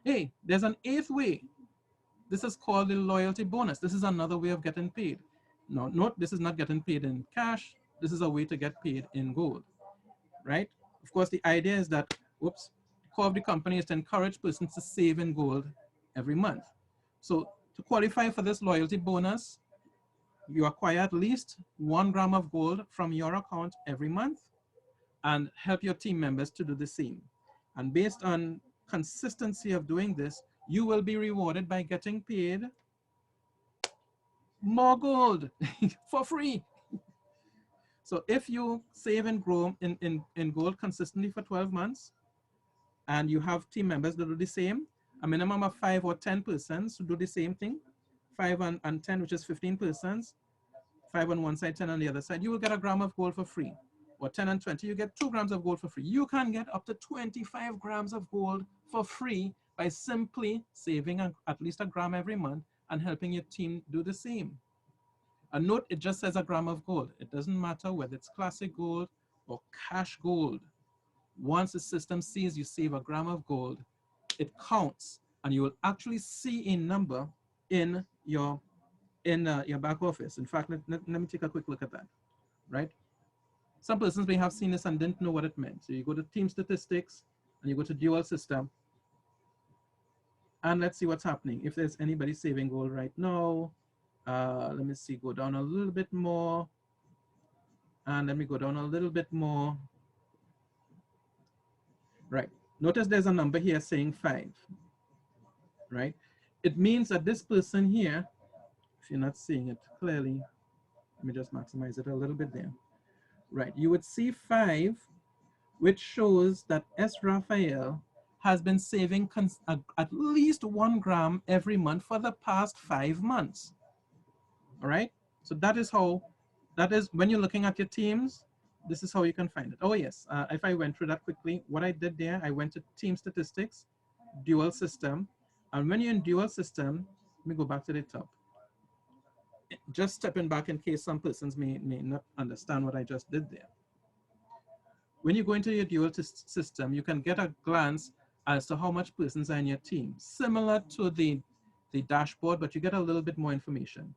Hey, there's an 8th way. This is called the loyalty bonus. This is another way of getting paid. No, note, this is not getting paid in cash. This is a way to get paid in gold, right? Of course, the idea is that, the core of the company is to encourage persons to save in gold every month. So to qualify for this loyalty bonus, you acquire at least 1 gram of gold from your account every month, and help your team members to do the same. And based on consistency of doing this, you will be rewarded by getting paid more gold for free. So if you save and grow in gold consistently for 12 months, and you have team members that do the same, a minimum of 5 or 10 persons to do the same thing, 5 and 10, which is 15 persons, 5 on one side, 10 on the other side, you will get a gram of gold for free. Or 10 and 20, you get 2 grams of gold for free. You can get up to 25 grams of gold for free by simply saving at least a gram every month and helping your team do the same. And note, it just says a gram of gold. It doesn't matter whether it's classic gold or cash gold. Once the system sees you save a gram of gold, it counts, and you will actually see a number in your back office. In fact, let me take a quick look at that, right? Some persons may have seen this and didn't know what it meant. So you go to team statistics and you go to dual system, and let's see what's happening. If there's anybody saving gold right now, let me see, go down a little bit more, and let me go down a little bit more. Right, notice there's a number here saying 5, right? It means that this person here, if you're not seeing it clearly, let me just maximize it a little bit there. Right, you would see 5, which shows that S. Raphael has been saving at least 1 gram every month for the past 5 months. All right, so that is when you're looking at your teams, this is how you can find it. Oh yes, if I went through that quickly, what I did there, I went to team statistics, dual system, and when you're in dual system, let me go back to the top. Just stepping back in case some persons may not understand what I just did there. When you go into your dual system, you can get a glance as to how much persons are in your team, similar to the dashboard, but you get a little bit more information.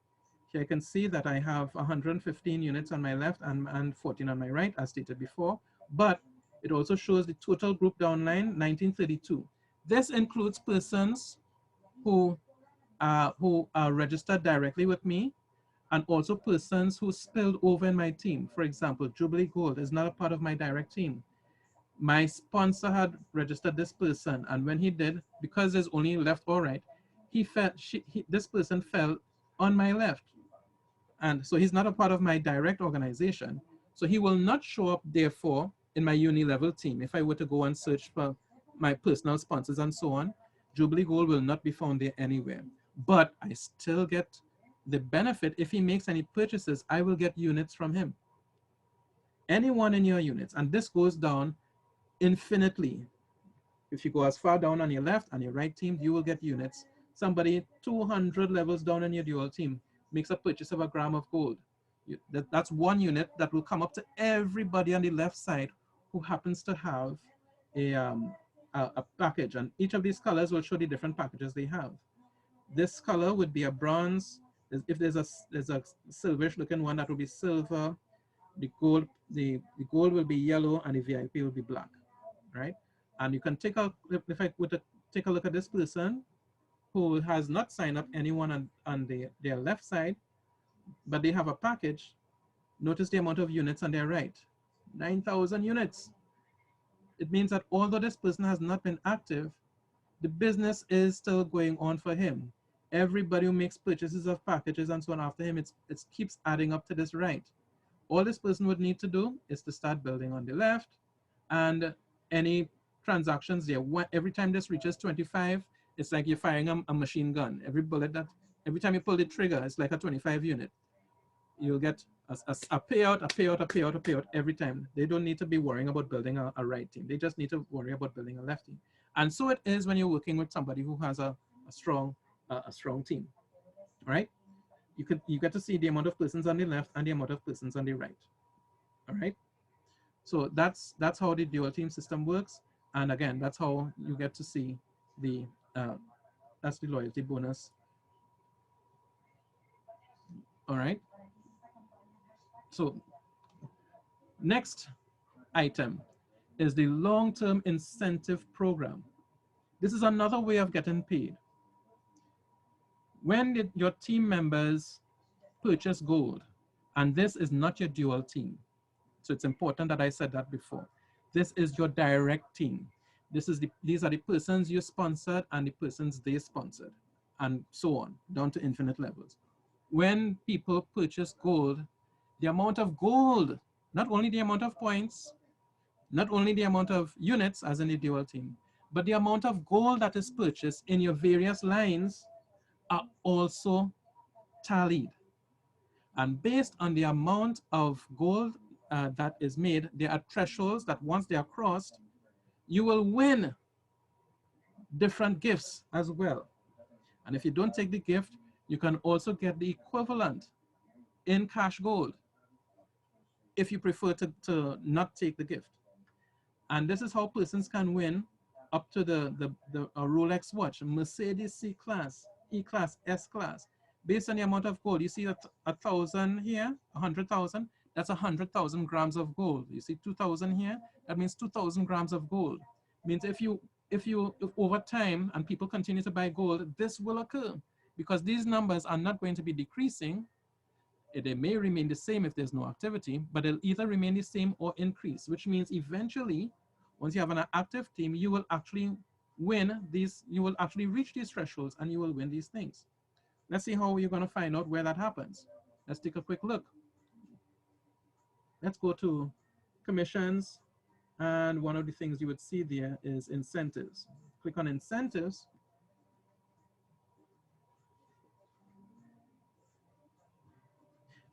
Here I can see that I have 115 units on my left and 14 on my right, as stated before, but it also shows the total group downline, 1932. This includes persons who are registered directly with me, and also persons who spilled over in my team. For example, Jubilee Gold is not a part of my direct team. My sponsor had registered this person, and when he did, because there's only left or right, this person fell on my left. And so he's not a part of my direct organization. So he will not show up, therefore, in my Unilevel team. If I were to go and search for my personal sponsors and so on, Jubilee Gold will not be found there anywhere. But I still get the benefit. If he makes any purchases, I will get units from him. Anyone in your units, and this goes down infinitely. If you go as far down on your left and your right team, you will get units. Somebody 200 levels down in your dual team makes a purchase of a gram of gold. That's 1 unit that will come up to everybody on the left side who happens to have a package, and each of these colors will show the different packages they have. This color would be a bronze. If there's a silverish looking one, that will be silver. The gold will be yellow, and the VIP will be black, right? And you can take a, if I were to take a look at this person who has not signed up anyone on their left side, but they have a package, notice the amount of units on their right, 9,000 units. It means that although this person has not been active, the business is still going on for him. Everybody who makes purchases of packages and so on after him, it keeps adding up to this right. All this person would need to do is to start building on the left, and any transactions there, every time this reaches 25, it's like you're firing a machine gun. Every time you pull the trigger, it's like a 25 unit. You'll get a payout, a payout, a payout, a payout every time. They don't need to be worrying about building a right team. They just need to worry about building a left team. And so it is when you're working with somebody who has a strong team, right? You get to see the amount of persons on the left and the amount of persons on the right, all right? So that's how the dual team system works. And again, that's how you get to see that's the loyalty bonus. All right. So next item is the long-term incentive program. This is another way of getting paid. When your team members purchase gold, and this is not your dual team, so it's important that I said that before. This is your direct team. These are the persons you sponsored and the persons they sponsored, and so on, down to infinite levels. When people purchase gold, the amount of gold, not only the amount of points, not only the amount of units as in the dual team, but the amount of gold that is purchased in your various lines are also tallied. And based on the amount of gold that is made, there are thresholds that once they are crossed, you will win different gifts as well. And if you don't take the gift, you can also get the equivalent in cash gold if you prefer to not take the gift. And this is how persons can win up to the Rolex watch, Mercedes C-Class, E-Class, S-Class. Based on the amount of gold, you see that 1,000 here, 100,000, that's 100,000 grams of gold. You see 2,000 here, that means 2,000 grams of gold. Means if over time and people continue to buy gold, this will occur because these numbers are not going to be decreasing. They may remain the same if there's no activity, but they'll either remain the same or increase, which means eventually, once you have an active team, you will actually win these, you will actually reach these thresholds and you will win these things. Let's see how you're going to find out where that happens. Let's take a quick look. Let's go to commissions. And one of the things you would see there is incentives. Click on incentives.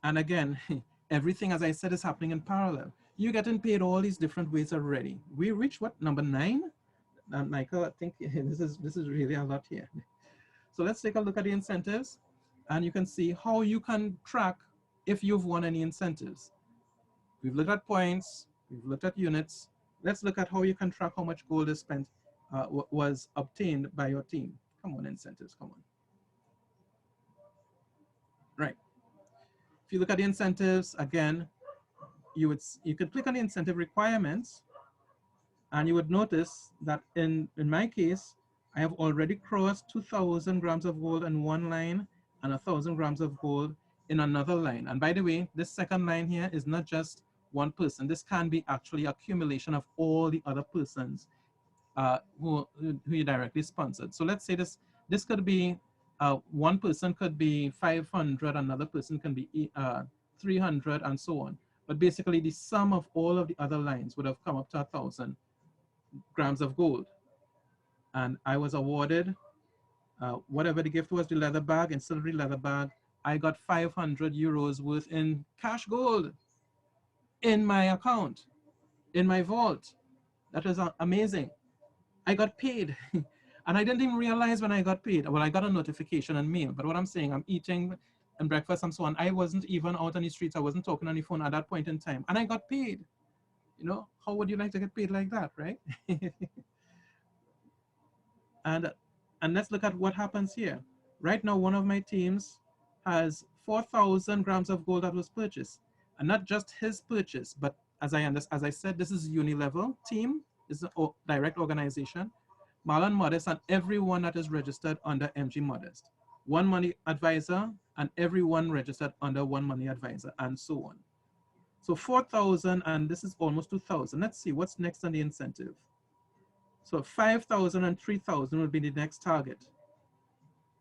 And again, everything, as I said, is happening in parallel. You're getting paid all these different ways already. We reached what, number 9? Michael, I think this is really a lot here. So let's take a look at the incentives, and you can see how you can track if you've won any incentives. We've looked at points, we've looked at units. Let's look at how you can track how much gold is spent, was obtained by your team. Come on, incentives, come on. Right. If you look at the incentives, again, you could click on the incentive requirements, and you would notice that in my case, I have already crossed 2,000 grams of gold in one line and 1,000 grams of gold in another line. And by the way, this second line here is not just one person. This can be actually accumulation of all the other persons who you directly sponsored. So let's say this could be one person could be 500, another person can be 300, and so on. But basically, the sum of all of the other lines would have come up to 1,000 grams of gold. And I was awarded whatever the gift was, the leather bag, instead of the leather bag, I got 500 euros worth in cash gold in my account, in my vault. That is amazing. I got paid. And I didn't even realize when I got paid. Well, I got a notification and mail, but what I'm saying, I'm eating and breakfast and so on. I wasn't even out on the streets. I wasn't talking on the phone at that point in time. And I got paid. You know, how would you like to get paid like that, right? And let's look at what happens here. Right now, one of my teams has 4,000 grams of gold that was purchased. And not just his purchase, but as I said, this is Unilevel team. This is a direct organization. Marlon Modest and everyone that is registered under MG Modest. One Money Advisor and everyone registered under One Money Advisor, and so on. So 4,000, and this is almost 2,000. Let's see what's next on the incentive. So 5,000 and 3,000 would be the next target.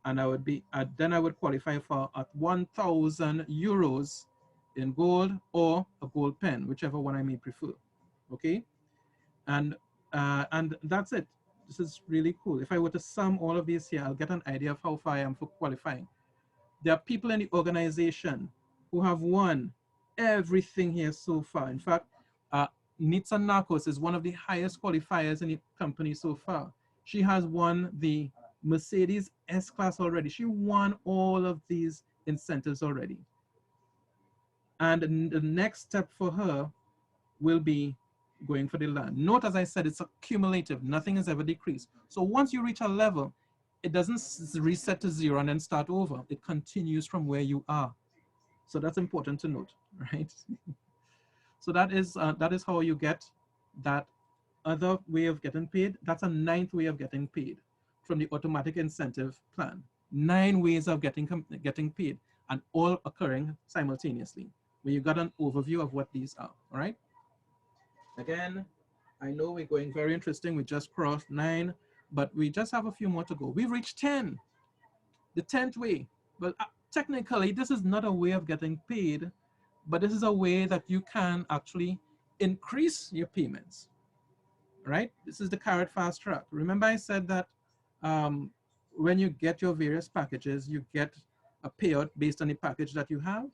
And I would be, then I would qualify for 1,000 euros in gold or a gold pen, whichever one I may prefer. Okay, and that's it. This is really cool. If I were to sum all of these here, I'll get an idea of how far I am for qualifying. There are people in the organization who have won everything here so far. In fact, Nitsa Narcos is one of the highest qualifiers in the company so far. She has won the Mercedes S-Class already. She won all of these incentives already. And the next step for her will be going for the land. Note, as I said, it's accumulative. Nothing is ever decreased. So once you reach a level, it doesn't reset to 0 and then start over. It continues from where you are. So that's important to note, right? So that is how you get that other way of getting paid. That's a 9th way of getting paid from the automatic incentive plan. 9 ways of getting paid, and all occurring simultaneously, where you got an overview of what these are, all right? Again, I know we're going very interesting. We just crossed 9, but we just have a few more to go. We've reached 10, the 10th way. Well, technically, this is not a way of getting paid, but this is a way that you can actually increase your payments, right? This is the Karat Fast Track. Remember I said that when you get your various packages, you get a payout based on the package that you have.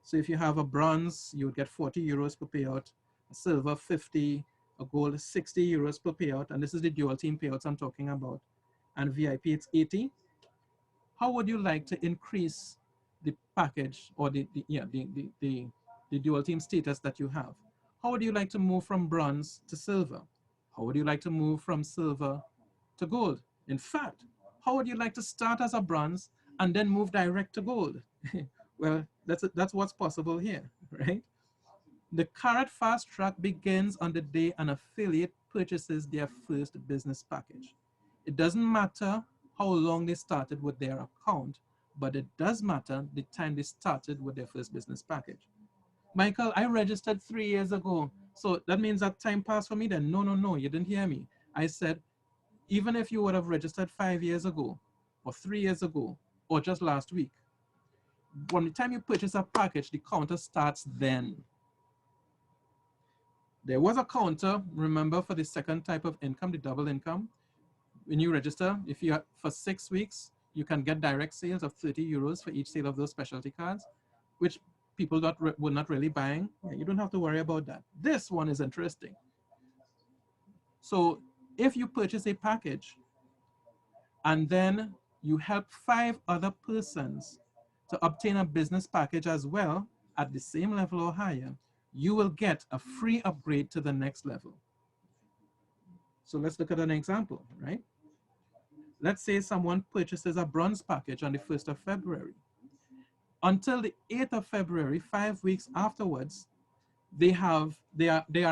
So if you have a bronze, you would get 40 euros per payout, a silver 50, a gold 60 euros per payout, and this is the dual team payouts I'm talking about. And VIP it's 80. How would you like to increase the package or the dual team status that you have? How would you like to move from bronze to silver? How would you like to move from silver to gold? In fact, how would you like to start as a bronze and then move direct to gold? Well, that's what's possible here, right? The Karat Fast Track begins on the day an affiliate purchases their first business package. It doesn't matter how long they started with their account, but it does matter the time they started with their first business package. Michael, I registered 3 years ago, so that means that time passed for me then? No, you didn't hear me. I said, even if you would have registered 5 years ago, or 3 years ago, or just last week, from the time you purchase a package, the counter starts then. There was a counter, remember, for the second type of income, the double income. When you register, if you for 6 weeks, you can get direct sales of 30 euros for each sale of those specialty cards, which people were not really buying. Yeah, you don't have to worry about that. This one is interesting. So if you purchase a package and then you help 5 other persons to obtain a business package as well at the same level or higher, you will get a free upgrade to the next level. So let's look at an example, right? Let's say someone purchases a bronze package on the 1st of February. Until the 8th of February, 5 weeks afterwards, they are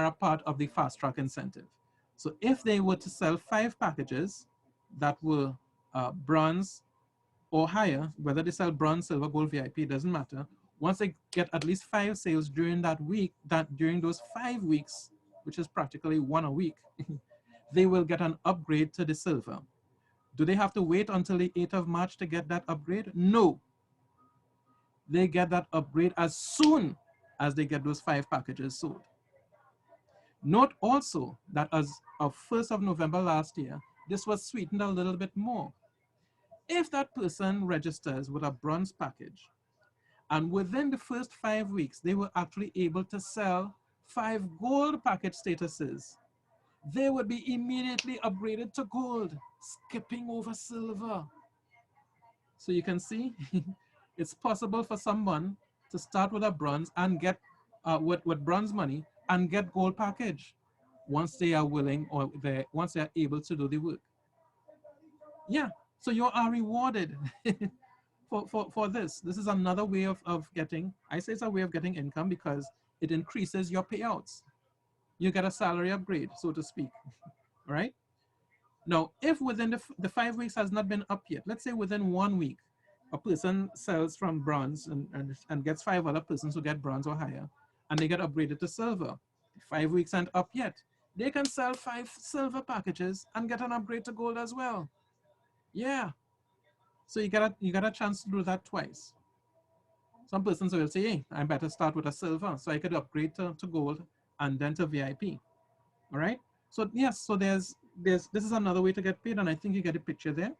a part of the fast track incentive. So if they were to sell 5 packages that were bronze or higher, whether they sell bronze, silver, gold, VIP, doesn't matter. Once they get at least 5 sales during that week, during those 5 weeks, which is practically 1 a week, they will get an upgrade to the silver. Do they have to wait until the 8th of March to get that upgrade? No. They get that upgrade as soon as they get those 5 packages sold. Note also that as of 1st of November last year, this was sweetened a little bit more. If that person registers with a bronze package, and within the first 5 weeks, they were actually able to sell 5 gold package statuses, they would be immediately upgraded to gold, skipping over silver. So you can see, it's possible for someone to start with a bronze and get, with bronze money, and get gold package once they are willing or once they are able to do the work. Yeah, so you are rewarded for this. This is another way of getting, I say it's a way of getting income because it increases your payouts. You get a salary upgrade, so to speak, all right? Now, if within the 5 weeks has not been up yet, let's say within 1 week, a person sells from bronze and gets 5 other persons who get bronze or higher, and they get upgraded to silver. 5 weeks aren't up yet. They can sell 5 silver packages and get an upgrade to gold as well. Yeah. So you got a chance to do that twice. Some persons will say, hey, I better start with a silver so I could upgrade to gold and then to VIP. All right. So yes, so this is another way to get paid, and I think you get a picture there.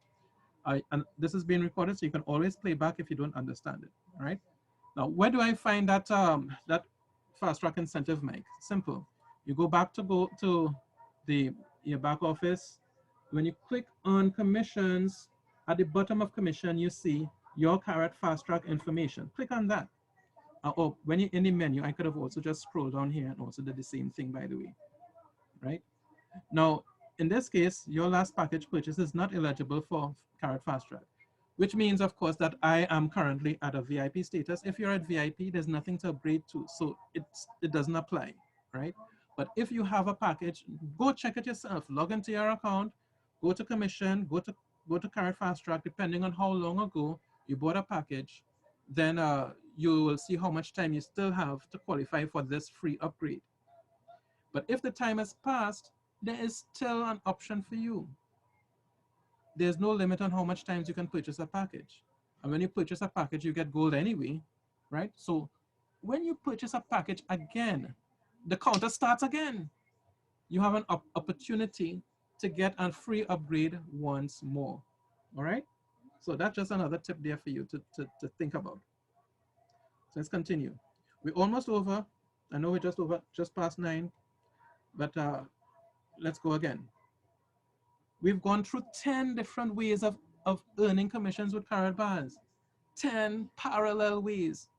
And this is being recorded, so you can always play back if you don't understand it. All right. Now, where do I find that that fast track incentive, Mike? Simple. You go to your back office. When you click on commissions, at the bottom of commission, you see your Karat fast track information. Click on that. Oh, when you're in the menu, I could have also just scrolled down here and also did the same thing, by the way. Right? Now, in this case, your last package purchase is not eligible for Karat fast track, which means, of course, that I am currently at a VIP status. If you're at VIP, there's nothing to upgrade to, so it doesn't apply, right? But if you have a package, go check it yourself. Log into your account, go to commission, go to Karat fast track. Depending on how long ago you bought a package, then you will see how much time you still have to qualify for this free upgrade. But if the time has passed, there is still an option for you. There's no limit on how much times you can purchase a package. And when you purchase a package, you get gold anyway, right? So when you purchase a package again, the counter starts again. You have an opportunity to get a free upgrade once more, all right? So that's just another tip there for you to think about. So let's continue. We're almost over. I know we're just past 9, but let's go again. We've gone through 10 different ways of earning commissions with Karatbars. 10 parallel ways.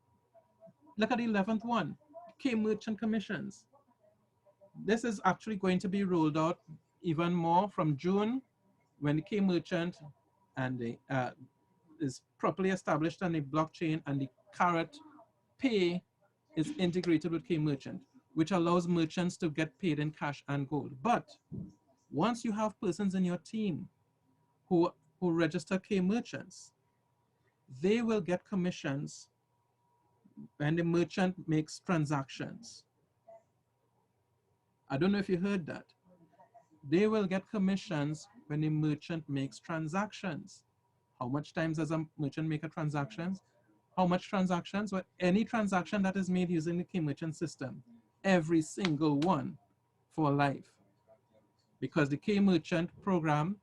Look at the 11th one, K-merchant commissions. This is actually going to be rolled out even more from June, when the K-merchant and the is properly established on the blockchain, and the Karat Pay is integrated with K-merchant, which allows merchants to get paid in cash and gold. But once you have persons in your team who register K-merchants, they will get commissions when the merchant makes transactions. I don't know if you heard that. They will get commissions when the merchant makes transactions. How much times does a merchant make a transactions? How much transactions? Well, any transaction that is made using the K-merchant system, every single one for life. Because the K-merchant program,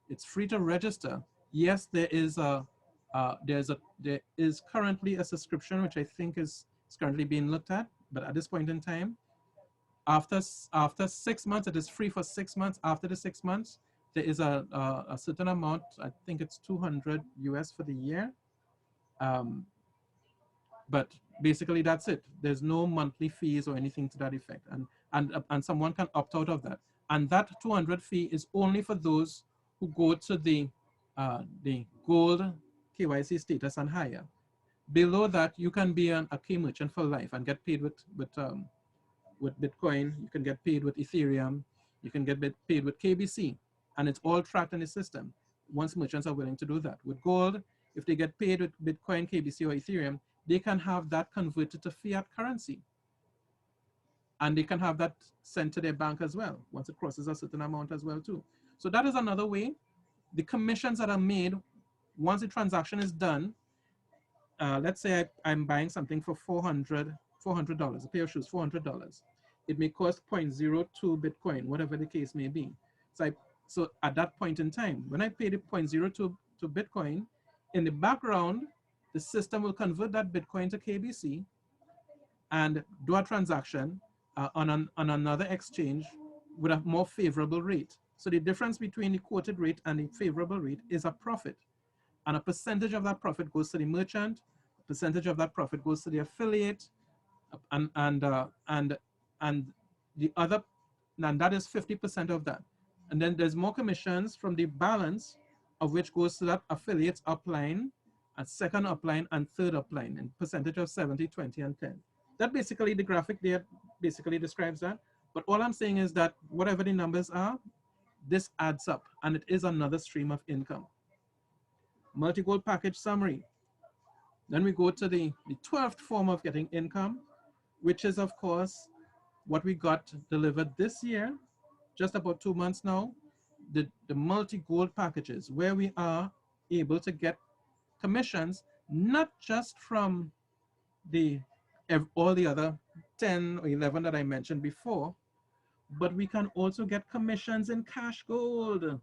it's free to register. Yes, there is currently a subscription, which I think is currently being looked at, but at this point in time, after 6 months, it is free for 6 months. After the 6 months, there is a certain amount, I think it's 200 US for the year. But basically that's it. There's no monthly fees or anything to that effect. And someone can opt out of that. And that 200 fee is only for those who go to the gold KYC status and higher. Below that, you can be a K merchant for life and get paid with Bitcoin. You can get paid with Ethereum. You can get paid with KBC, and it's all tracked in the system once merchants are willing to do that. With gold, if they get paid with Bitcoin, KBC, or Ethereum, they can have that converted to fiat currency. And they can have that sent to their bank as well, once it crosses a certain amount as well too. So that is another way. The commissions that are made once the transaction is done, let's say I'm buying something for $400, a pair of shoes, $400. It may cost 0.02 Bitcoin, whatever the case may be. So at that point in time, when I pay the 0.02 to Bitcoin, in the background, the system will convert that Bitcoin to KBC and do a transaction on another exchange with a more favorable rate. So the difference between the quoted rate and the favorable rate is a profit. And a percentage of that profit goes to the merchant, a percentage of that profit goes to the affiliate, and the other, and that is 50% of that. And then there's more commissions from the balance, of which goes to that affiliate's upline, a second upline, and third upline, in percentage of 70, 20, and 10. That basically, the graphic there basically describes that. But all I'm saying is that whatever the numbers are, this adds up, and it is another stream of income. Multi-gold package summary. Then we go to the 12th form of getting income, which is, of course, what we got delivered this year, just about 2 months now, the multi-gold packages, where we are able to get commissions, not just from all the other 10 or 11 that I mentioned before, but we can also get commissions in cash gold.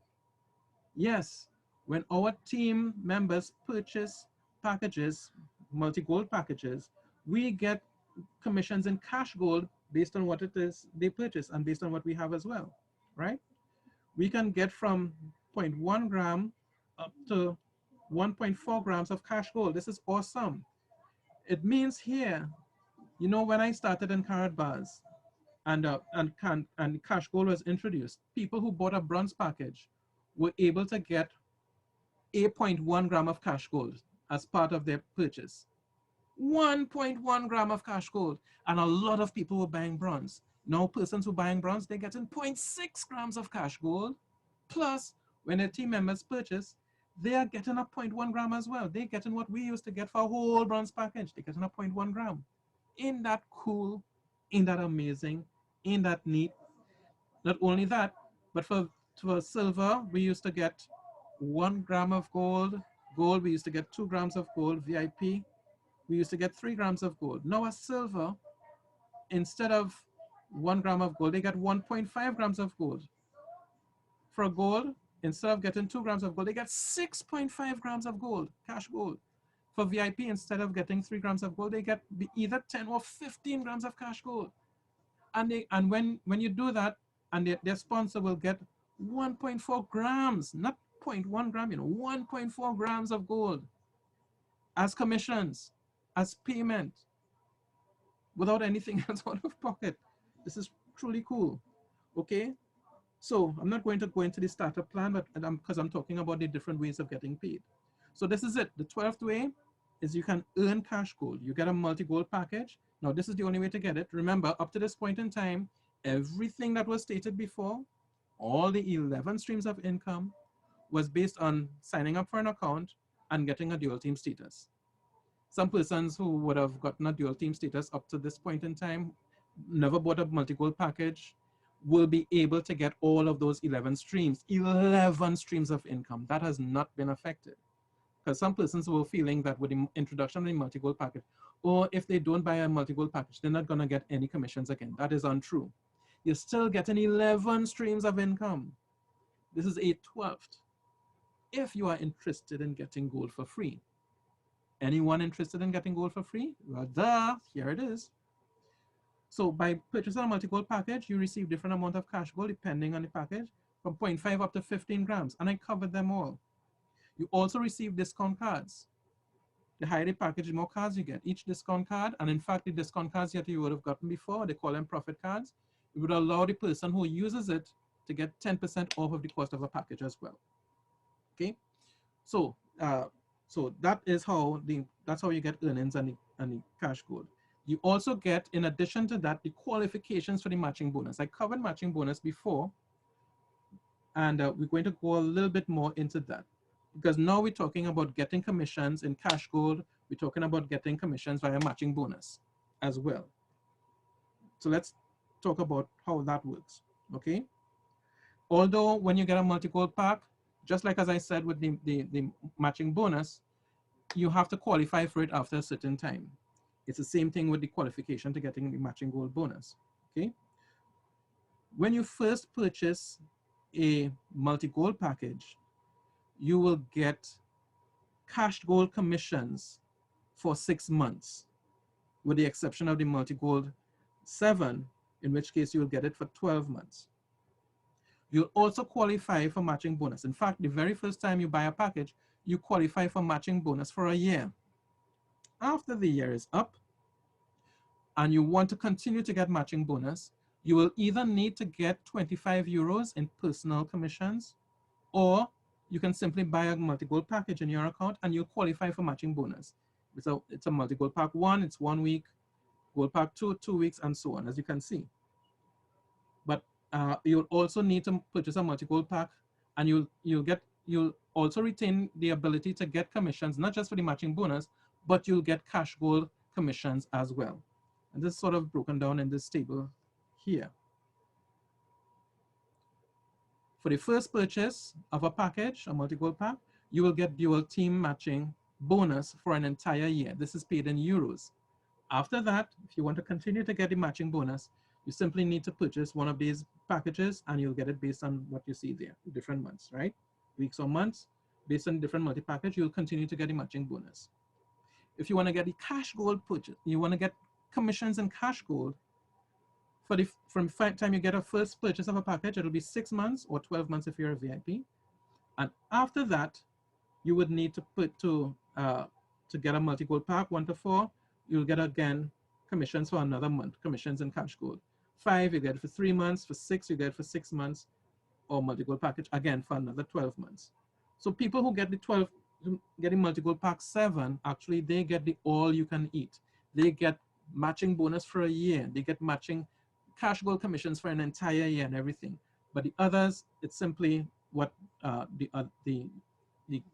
Yes, when our team members purchase packages, multi-gold packages, we get commissions in cash gold based on what it is they purchase and based on what we have as well, right? We can get from 0.1 gram up to 1.4 grams of cash gold. This is awesome. It means here, you know, when I started in Karatbars and cash gold was introduced, people who bought a bronze package were able to get 8.1 gram of cash gold as part of their purchase. 1.1 gram of cash gold. And a lot of people were buying bronze. Now persons who are buying bronze, they're getting 0.6 grams of cash gold. Plus, when their team members purchase, they are getting a 0.1 gram as well. They're getting what we used to get for a whole bronze package. They're getting a 0.1 gram. Ain't that cool? Ain't that amazing? Ain't that neat? Not only that, but for silver, we used to get 1 gram of gold. Gold, we used to get 2 grams of gold. VIP, we used to get 3 grams of gold. Now a silver, instead of 1 gram of gold, they get 1.5 grams of gold. For gold, instead of getting 2 grams of gold, they get 6.5 grams of gold, cash gold. For VIP, instead of getting 3 grams of gold, they get either 10 or 15 grams of cash gold. And when you do that, and their sponsor will get 1.4 grams, not 0.1 gram, 1.4 grams of gold as commissions, as payment, without anything else out of pocket. This is truly cool. Okay, so I'm not going to go into the startup plan, but because I'm talking about the different ways of getting paid. So this is it. The 12th way is you can earn cash gold. You get a multi-gold package. Now this is the only way to get it. Remember, up to this point in time, everything that was stated before, all the 11 streams of income, was based on signing up for an account and getting a dual team status. Some persons who would have gotten a dual team status up to this point in time, never bought a multi-gold package, will be able to get all of those 11 streams of income. That has not been affected. Because some persons were feeling that with the introduction of the multi-gold package, or if they don't buy a multi-gold package, they're not gonna get any commissions again. That is untrue. You're still getting 11 streams of income. This is a 12th. If you are interested in getting gold for free. Anyone interested in getting gold for free? Well, here it is. So by purchasing a multi-gold package, you receive different amount of cash gold depending on the package, from 0.5 up to 15 grams, and I covered them all. You also receive discount cards. The higher the package, the more cards you get. Each discount card, and in fact, the discount cards that you would have gotten before, they call them profit cards, it would allow the person who uses it to get 10% off of the cost of a package as well. Okay, so that is how that's how you get earnings and the cash gold. You also get, in addition to that, the qualifications for the matching bonus. I covered matching bonus before, and we're going to go a little bit more into that, because now we're talking about getting commissions in cash gold. We're talking about getting commissions via matching bonus as well. So let's talk about how that works, okay? Although when you get a multi-gold pack, just like as I said with the matching bonus, you have to qualify for it after a certain time. It's the same thing with the qualification to getting the matching gold bonus, okay? When you first purchase a multi-gold package, you will get cash gold commissions for 6 months, with the exception of the multi-gold 7, in which case you will get it for 12 months. You'll also qualify for matching bonus. In fact, the very first time you buy a package, you qualify for matching bonus for a year. After the year is up and you want to continue to get matching bonus, you will either need to get 25 euros in personal commissions, or you can simply buy a multi-gold package in your account and you'll qualify for matching bonus. So it's a multi-gold pack 1, it's 1 week, gold pack 2, 2 weeks, and so on, as you can see. But you'll also need to purchase a multi-gold pack, and you'll also retain the ability to get commissions, not just for the matching bonus, but you'll get cash gold commissions as well. And this is sort of broken down in this table here. For the first purchase of a package, a multi-gold pack, you will get dual team matching bonus for an entire year. This is paid in euros. After that, if you want to continue to get the matching bonus, you simply need to purchase one of these packages and you'll get it based on what you see there, different months, right? Weeks or months, based on different multi-package, you'll continue to get the matching bonus. If you want to get the cash gold purchase, you want to get commissions in cash gold, from the time you get a first purchase of a package, it'll be 6 months or 12 months if you're a VIP. And after that, you would need to get a multi-gold pack 1 to 4, you'll get again commissions for another month, commissions in cash gold. 5, you get it for 3 months, for 6, you get it for 6 months, or multi-gold package again for another 12 months. So people who get getting multi-gold pack 7, actually they get the all you can eat. They get matching bonus for a year. They get matching cash gold commissions for an entire year and everything. But the others, it's simply what the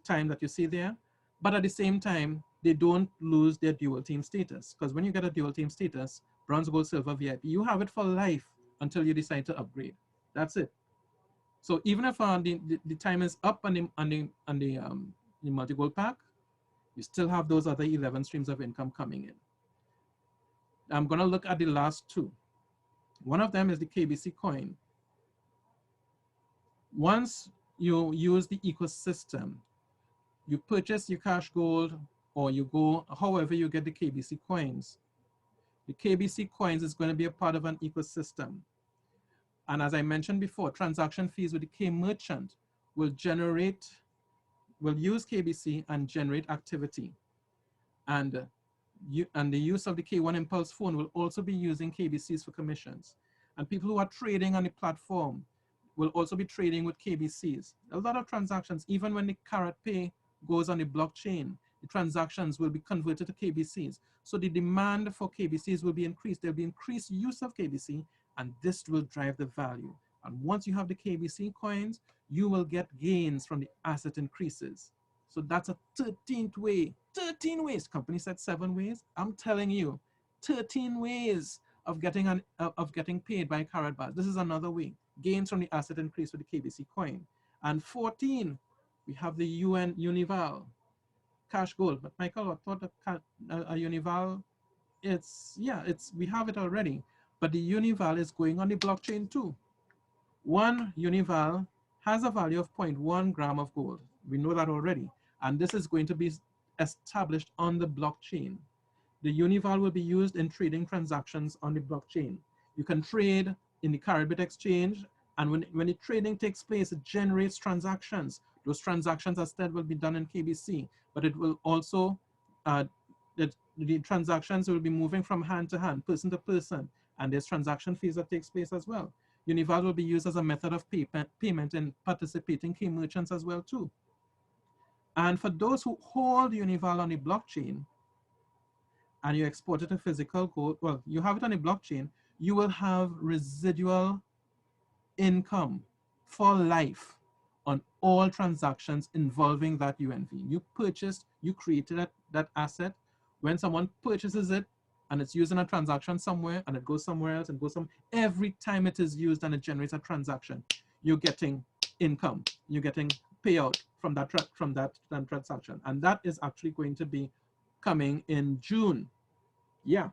time that you see there. But at the same time, they don't lose their dual team status, because when you get a dual team status, bronze, gold, silver, VIP, you have it for life until you decide to upgrade. That's it. So even if the time is up on the multi-gold pack, you still have those other 11 streams of income coming in. I'm going to look at the last two. One of them is the KBC coin. Once you use the ecosystem, you purchase your cash gold, or you go, however you get the KBC coins. The KBC coins is going to be a part of an ecosystem. And as I mentioned before, transaction fees with the K merchant will use KBC and generate activity. And the use of the K1 Impulse phone will also be using KBCs for commissions. And people who are trading on the platform will also be trading with KBCs. A lot of transactions, even when the Karat Pay goes on the blockchain, the transactions will be converted to KBCs. So the demand for KBCs will be increased. There'll be increased use of KBC, and this will drive the value. And once you have the KBC coins, you will get gains from the asset increases. So that's a 13th way. 13 ways. Company said 7 ways. I'm telling you, 13 ways of getting paid by Karatbars. This is another way. Gains from the asset increase with the KBC coin. And 14, we have the Unilevel cash gold. But Michael, I thought a Unilevel, we have it already. But the Unilevel is going on the blockchain too. One Unilevel has a value of 0.1 gram of gold. We know that already. And this is going to be established on the blockchain. The Unilevel will be used in trading transactions on the blockchain. You can trade in the Karatbit exchange, and when the trading takes place, it generates transactions. Those transactions instead will be done in KBC, but it will also, the transactions will be moving from hand to hand, person to person, and there's transaction fees that takes place as well. Unilevel will be used as a method of payment in participating K merchants as well too. And for those who hold Unilevel on the blockchain, and you export it to physical gold, well, you have it on the blockchain, you will have residual income for life on all transactions involving that UNV. You purchased, you created that asset. When someone purchases it and it's used in a transaction somewhere and it goes somewhere else and goes some, every time it is used and it generates a transaction, you're getting income, you're getting payout from that transaction. And that is actually going to be coming in June. Yeah,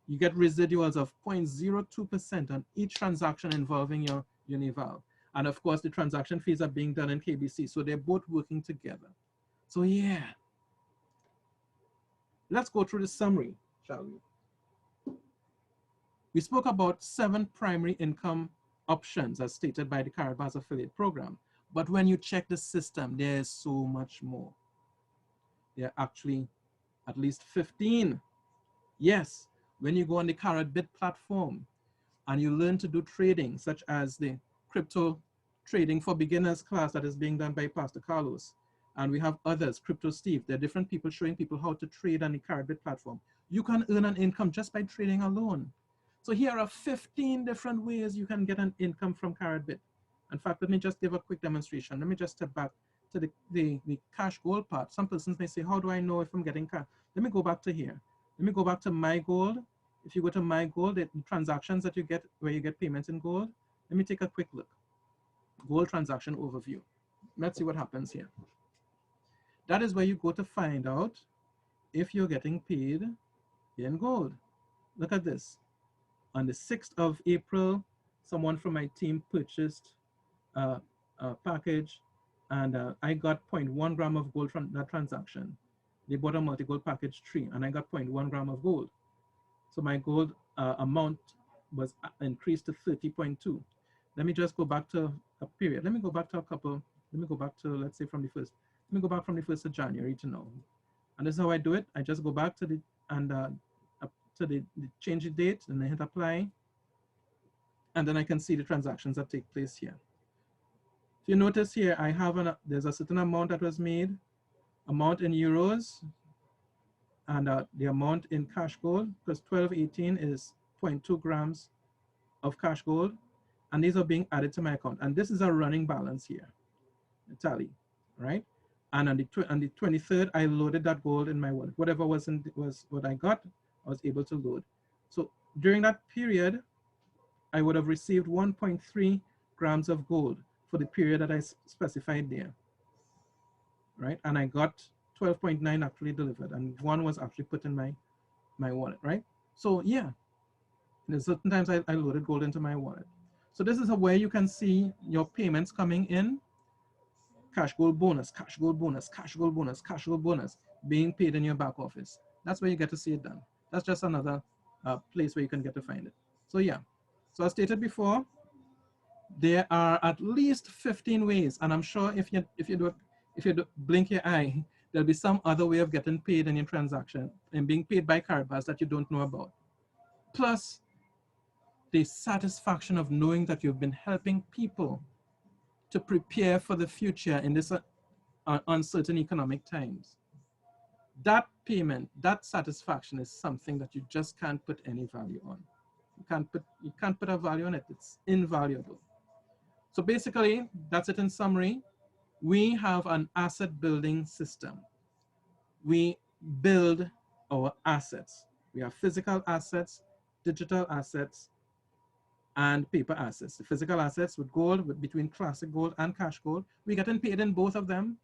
you get residuals of 0.02% on each transaction involving your Unilevel. And of course, the transaction fees are being done in KBC, so they're both working together. So yeah, let's go through the summary, shall we? We spoke about 7 primary income options as stated by the Karatbars affiliate program. But when you check the system, there's so much more. There are actually at least 15. Yes, when you go on the Karatbit platform and you learn to do trading, such as the crypto trading for beginners class that is being done by Pastor Carlos, and we have others, Crypto Steve, there are different people showing people how to trade on the Karatbit platform. You can earn an income just by trading alone. So here are 15 different ways you can get an income from Karatbit. In fact, let me just give a quick demonstration. Let me just step back to the cash gold part. Some persons may say, how do I know if I'm getting cash? Let me go back to here. Let me go back to my gold. If you go to my gold, the transactions that you get where you get payments in gold, let me take a quick look. Gold transaction overview. Let's see what happens here. That is where you go to find out if you're getting paid in gold. Look at this. On the 6th of April, someone from my team purchased a package, and I got 0.1 gram of gold from that transaction. They bought a multi-gold package 3, and I got 0.1 gram of gold. So my gold amount was increased to 30.2. Let me just go back to a period. Let me go back to a couple. Let me go back to, let's say, from the 1st. Let me go back from the 1st of January to now. And this is how I do it. I just go back to the, and up to the change the date, and I hit apply. And then I can see the transactions that take place here. If you notice here, I have there's a certain amount that was made, amount in euros, and the amount in cash gold, because 1218 is 0.2 grams of cash gold, and these are being added to my account. And this is a running balance here, the tally, right? And on the 23rd, I loaded that gold in my wallet. Whatever was what I got, I was able to load. So during that period, I would have received 1.3 grams of gold for the period that I specified there, right? And I got 12.9 actually delivered, and one was actually put in my wallet, right? So yeah, there's certain times I loaded gold into my wallet. So this is a way you can see your payments coming in. Cash gold bonus, cash gold bonus, cash gold bonus, cash gold bonus being paid in your back office. That's where you get to see it done. That's just another place where you can get to find it. So yeah, so as stated before, there are at least 15 ways, and I'm sure if you blink your eye, there'll be some other way of getting paid in your transaction and being paid by Karatbars that you don't know about. Plus, the satisfaction of knowing that you've been helping people to prepare for the future in this uncertain economic times. That payment, that satisfaction is something that you just can't put any value on. You can't put a value on it. It's invaluable. So basically, that's it in summary. We have an asset building system. We build our assets. We have physical assets, digital assets, and paper assets. The physical assets with gold, between classic gold and cash gold. We getting paid in both of them.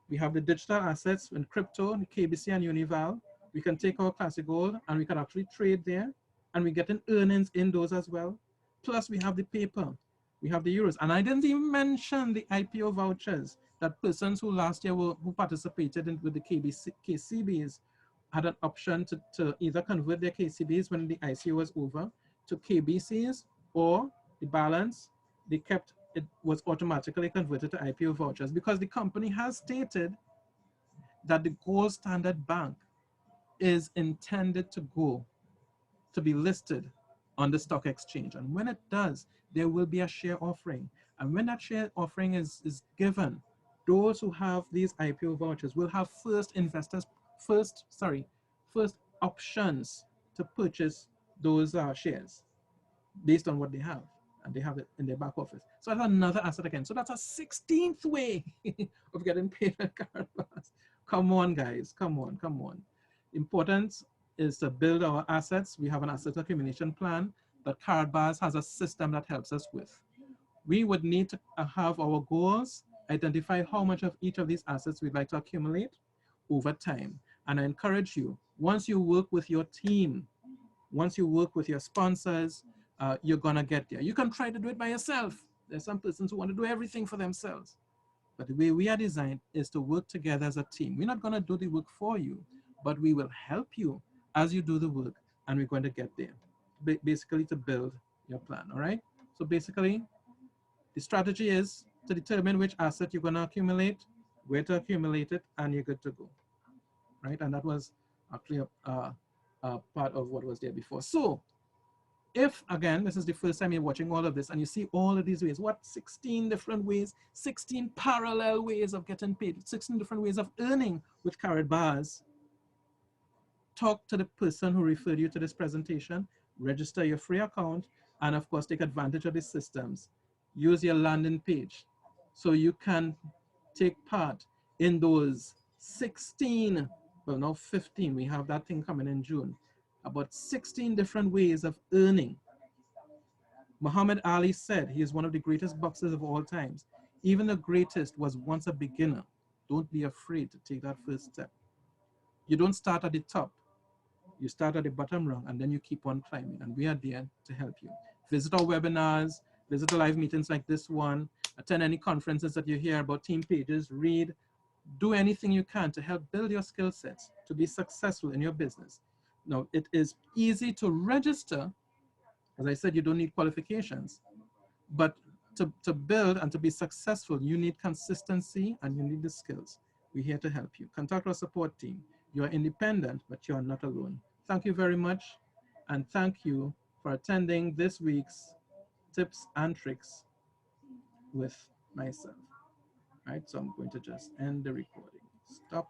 We have the digital assets in crypto, the KBC and Unilevel. We can take our classic gold and we can actually trade there, and we getting earnings in those as well. Plus we have the paper, we have the euros. And I didn't even mention the IPO vouchers that persons who last year who participated with the KCBs had an option to either convert their KCBs when the ICO was over to KBCs, or the balance they kept, it was automatically converted to IPO vouchers, because the company has stated that the gold standard bank is intended to go to be listed on the stock exchange. And when it does, there will be a share offering. And when that share offering is given, those who have these IPO vouchers will have first options to purchase those shares based on what they have, and they have it in their back office. So that's another asset again. So that's a 16th way of getting paid at Karatbars. Come on, guys, come on, come on. Important is to build our assets. We have an asset accumulation plan that Karatbars has a system that helps us with. We would need to have our goals, identify how much of each of these assets we'd like to accumulate over time. And I encourage you, once you work with your team, once you work with your sponsors, you're gonna get there. You can try to do it by yourself. There's some persons who want to do everything for themselves. But the way we are designed is to work together as a team. We're not gonna do the work for you, but we will help you as you do the work, and we're going to get there. Basically to build your plan, all right? So basically, the strategy is to determine which asset you're gonna accumulate, where to accumulate it, and you're good to go, right? And that was actually a part of what was there before. So if, again, this is the first time you're watching all of this and you see all of these ways, what, 16 different ways, 16 parallel ways of getting paid, 16 different ways of earning with Karatbars. Talk to the person who referred you to this presentation, register your free account, and of course, take advantage of the systems. Use your landing page so you can take part in those 16, well, now 15, we have that thing coming in June, about 16 different ways of earning. Muhammad Ali said he is one of the greatest boxers of all times. Even the greatest was once a beginner. Don't be afraid to take that first step. You don't start at the top. You start at the bottom rung, and then you keep on climbing, and we are there to help you. Visit our webinars, visit the live meetings like this one, attend any conferences that you hear about team pages, read, do anything you can to help build your skill sets to be successful in your business. Now, it is easy to register. As I said, you don't need qualifications, but to build and to be successful, you need consistency and you need the skills. We're here to help you. Contact our support team. You are independent, but you are not alone. Thank you very much, and thank you for attending this week's tips and tricks with myself. Right, so I'm going to just end the recording. Stop.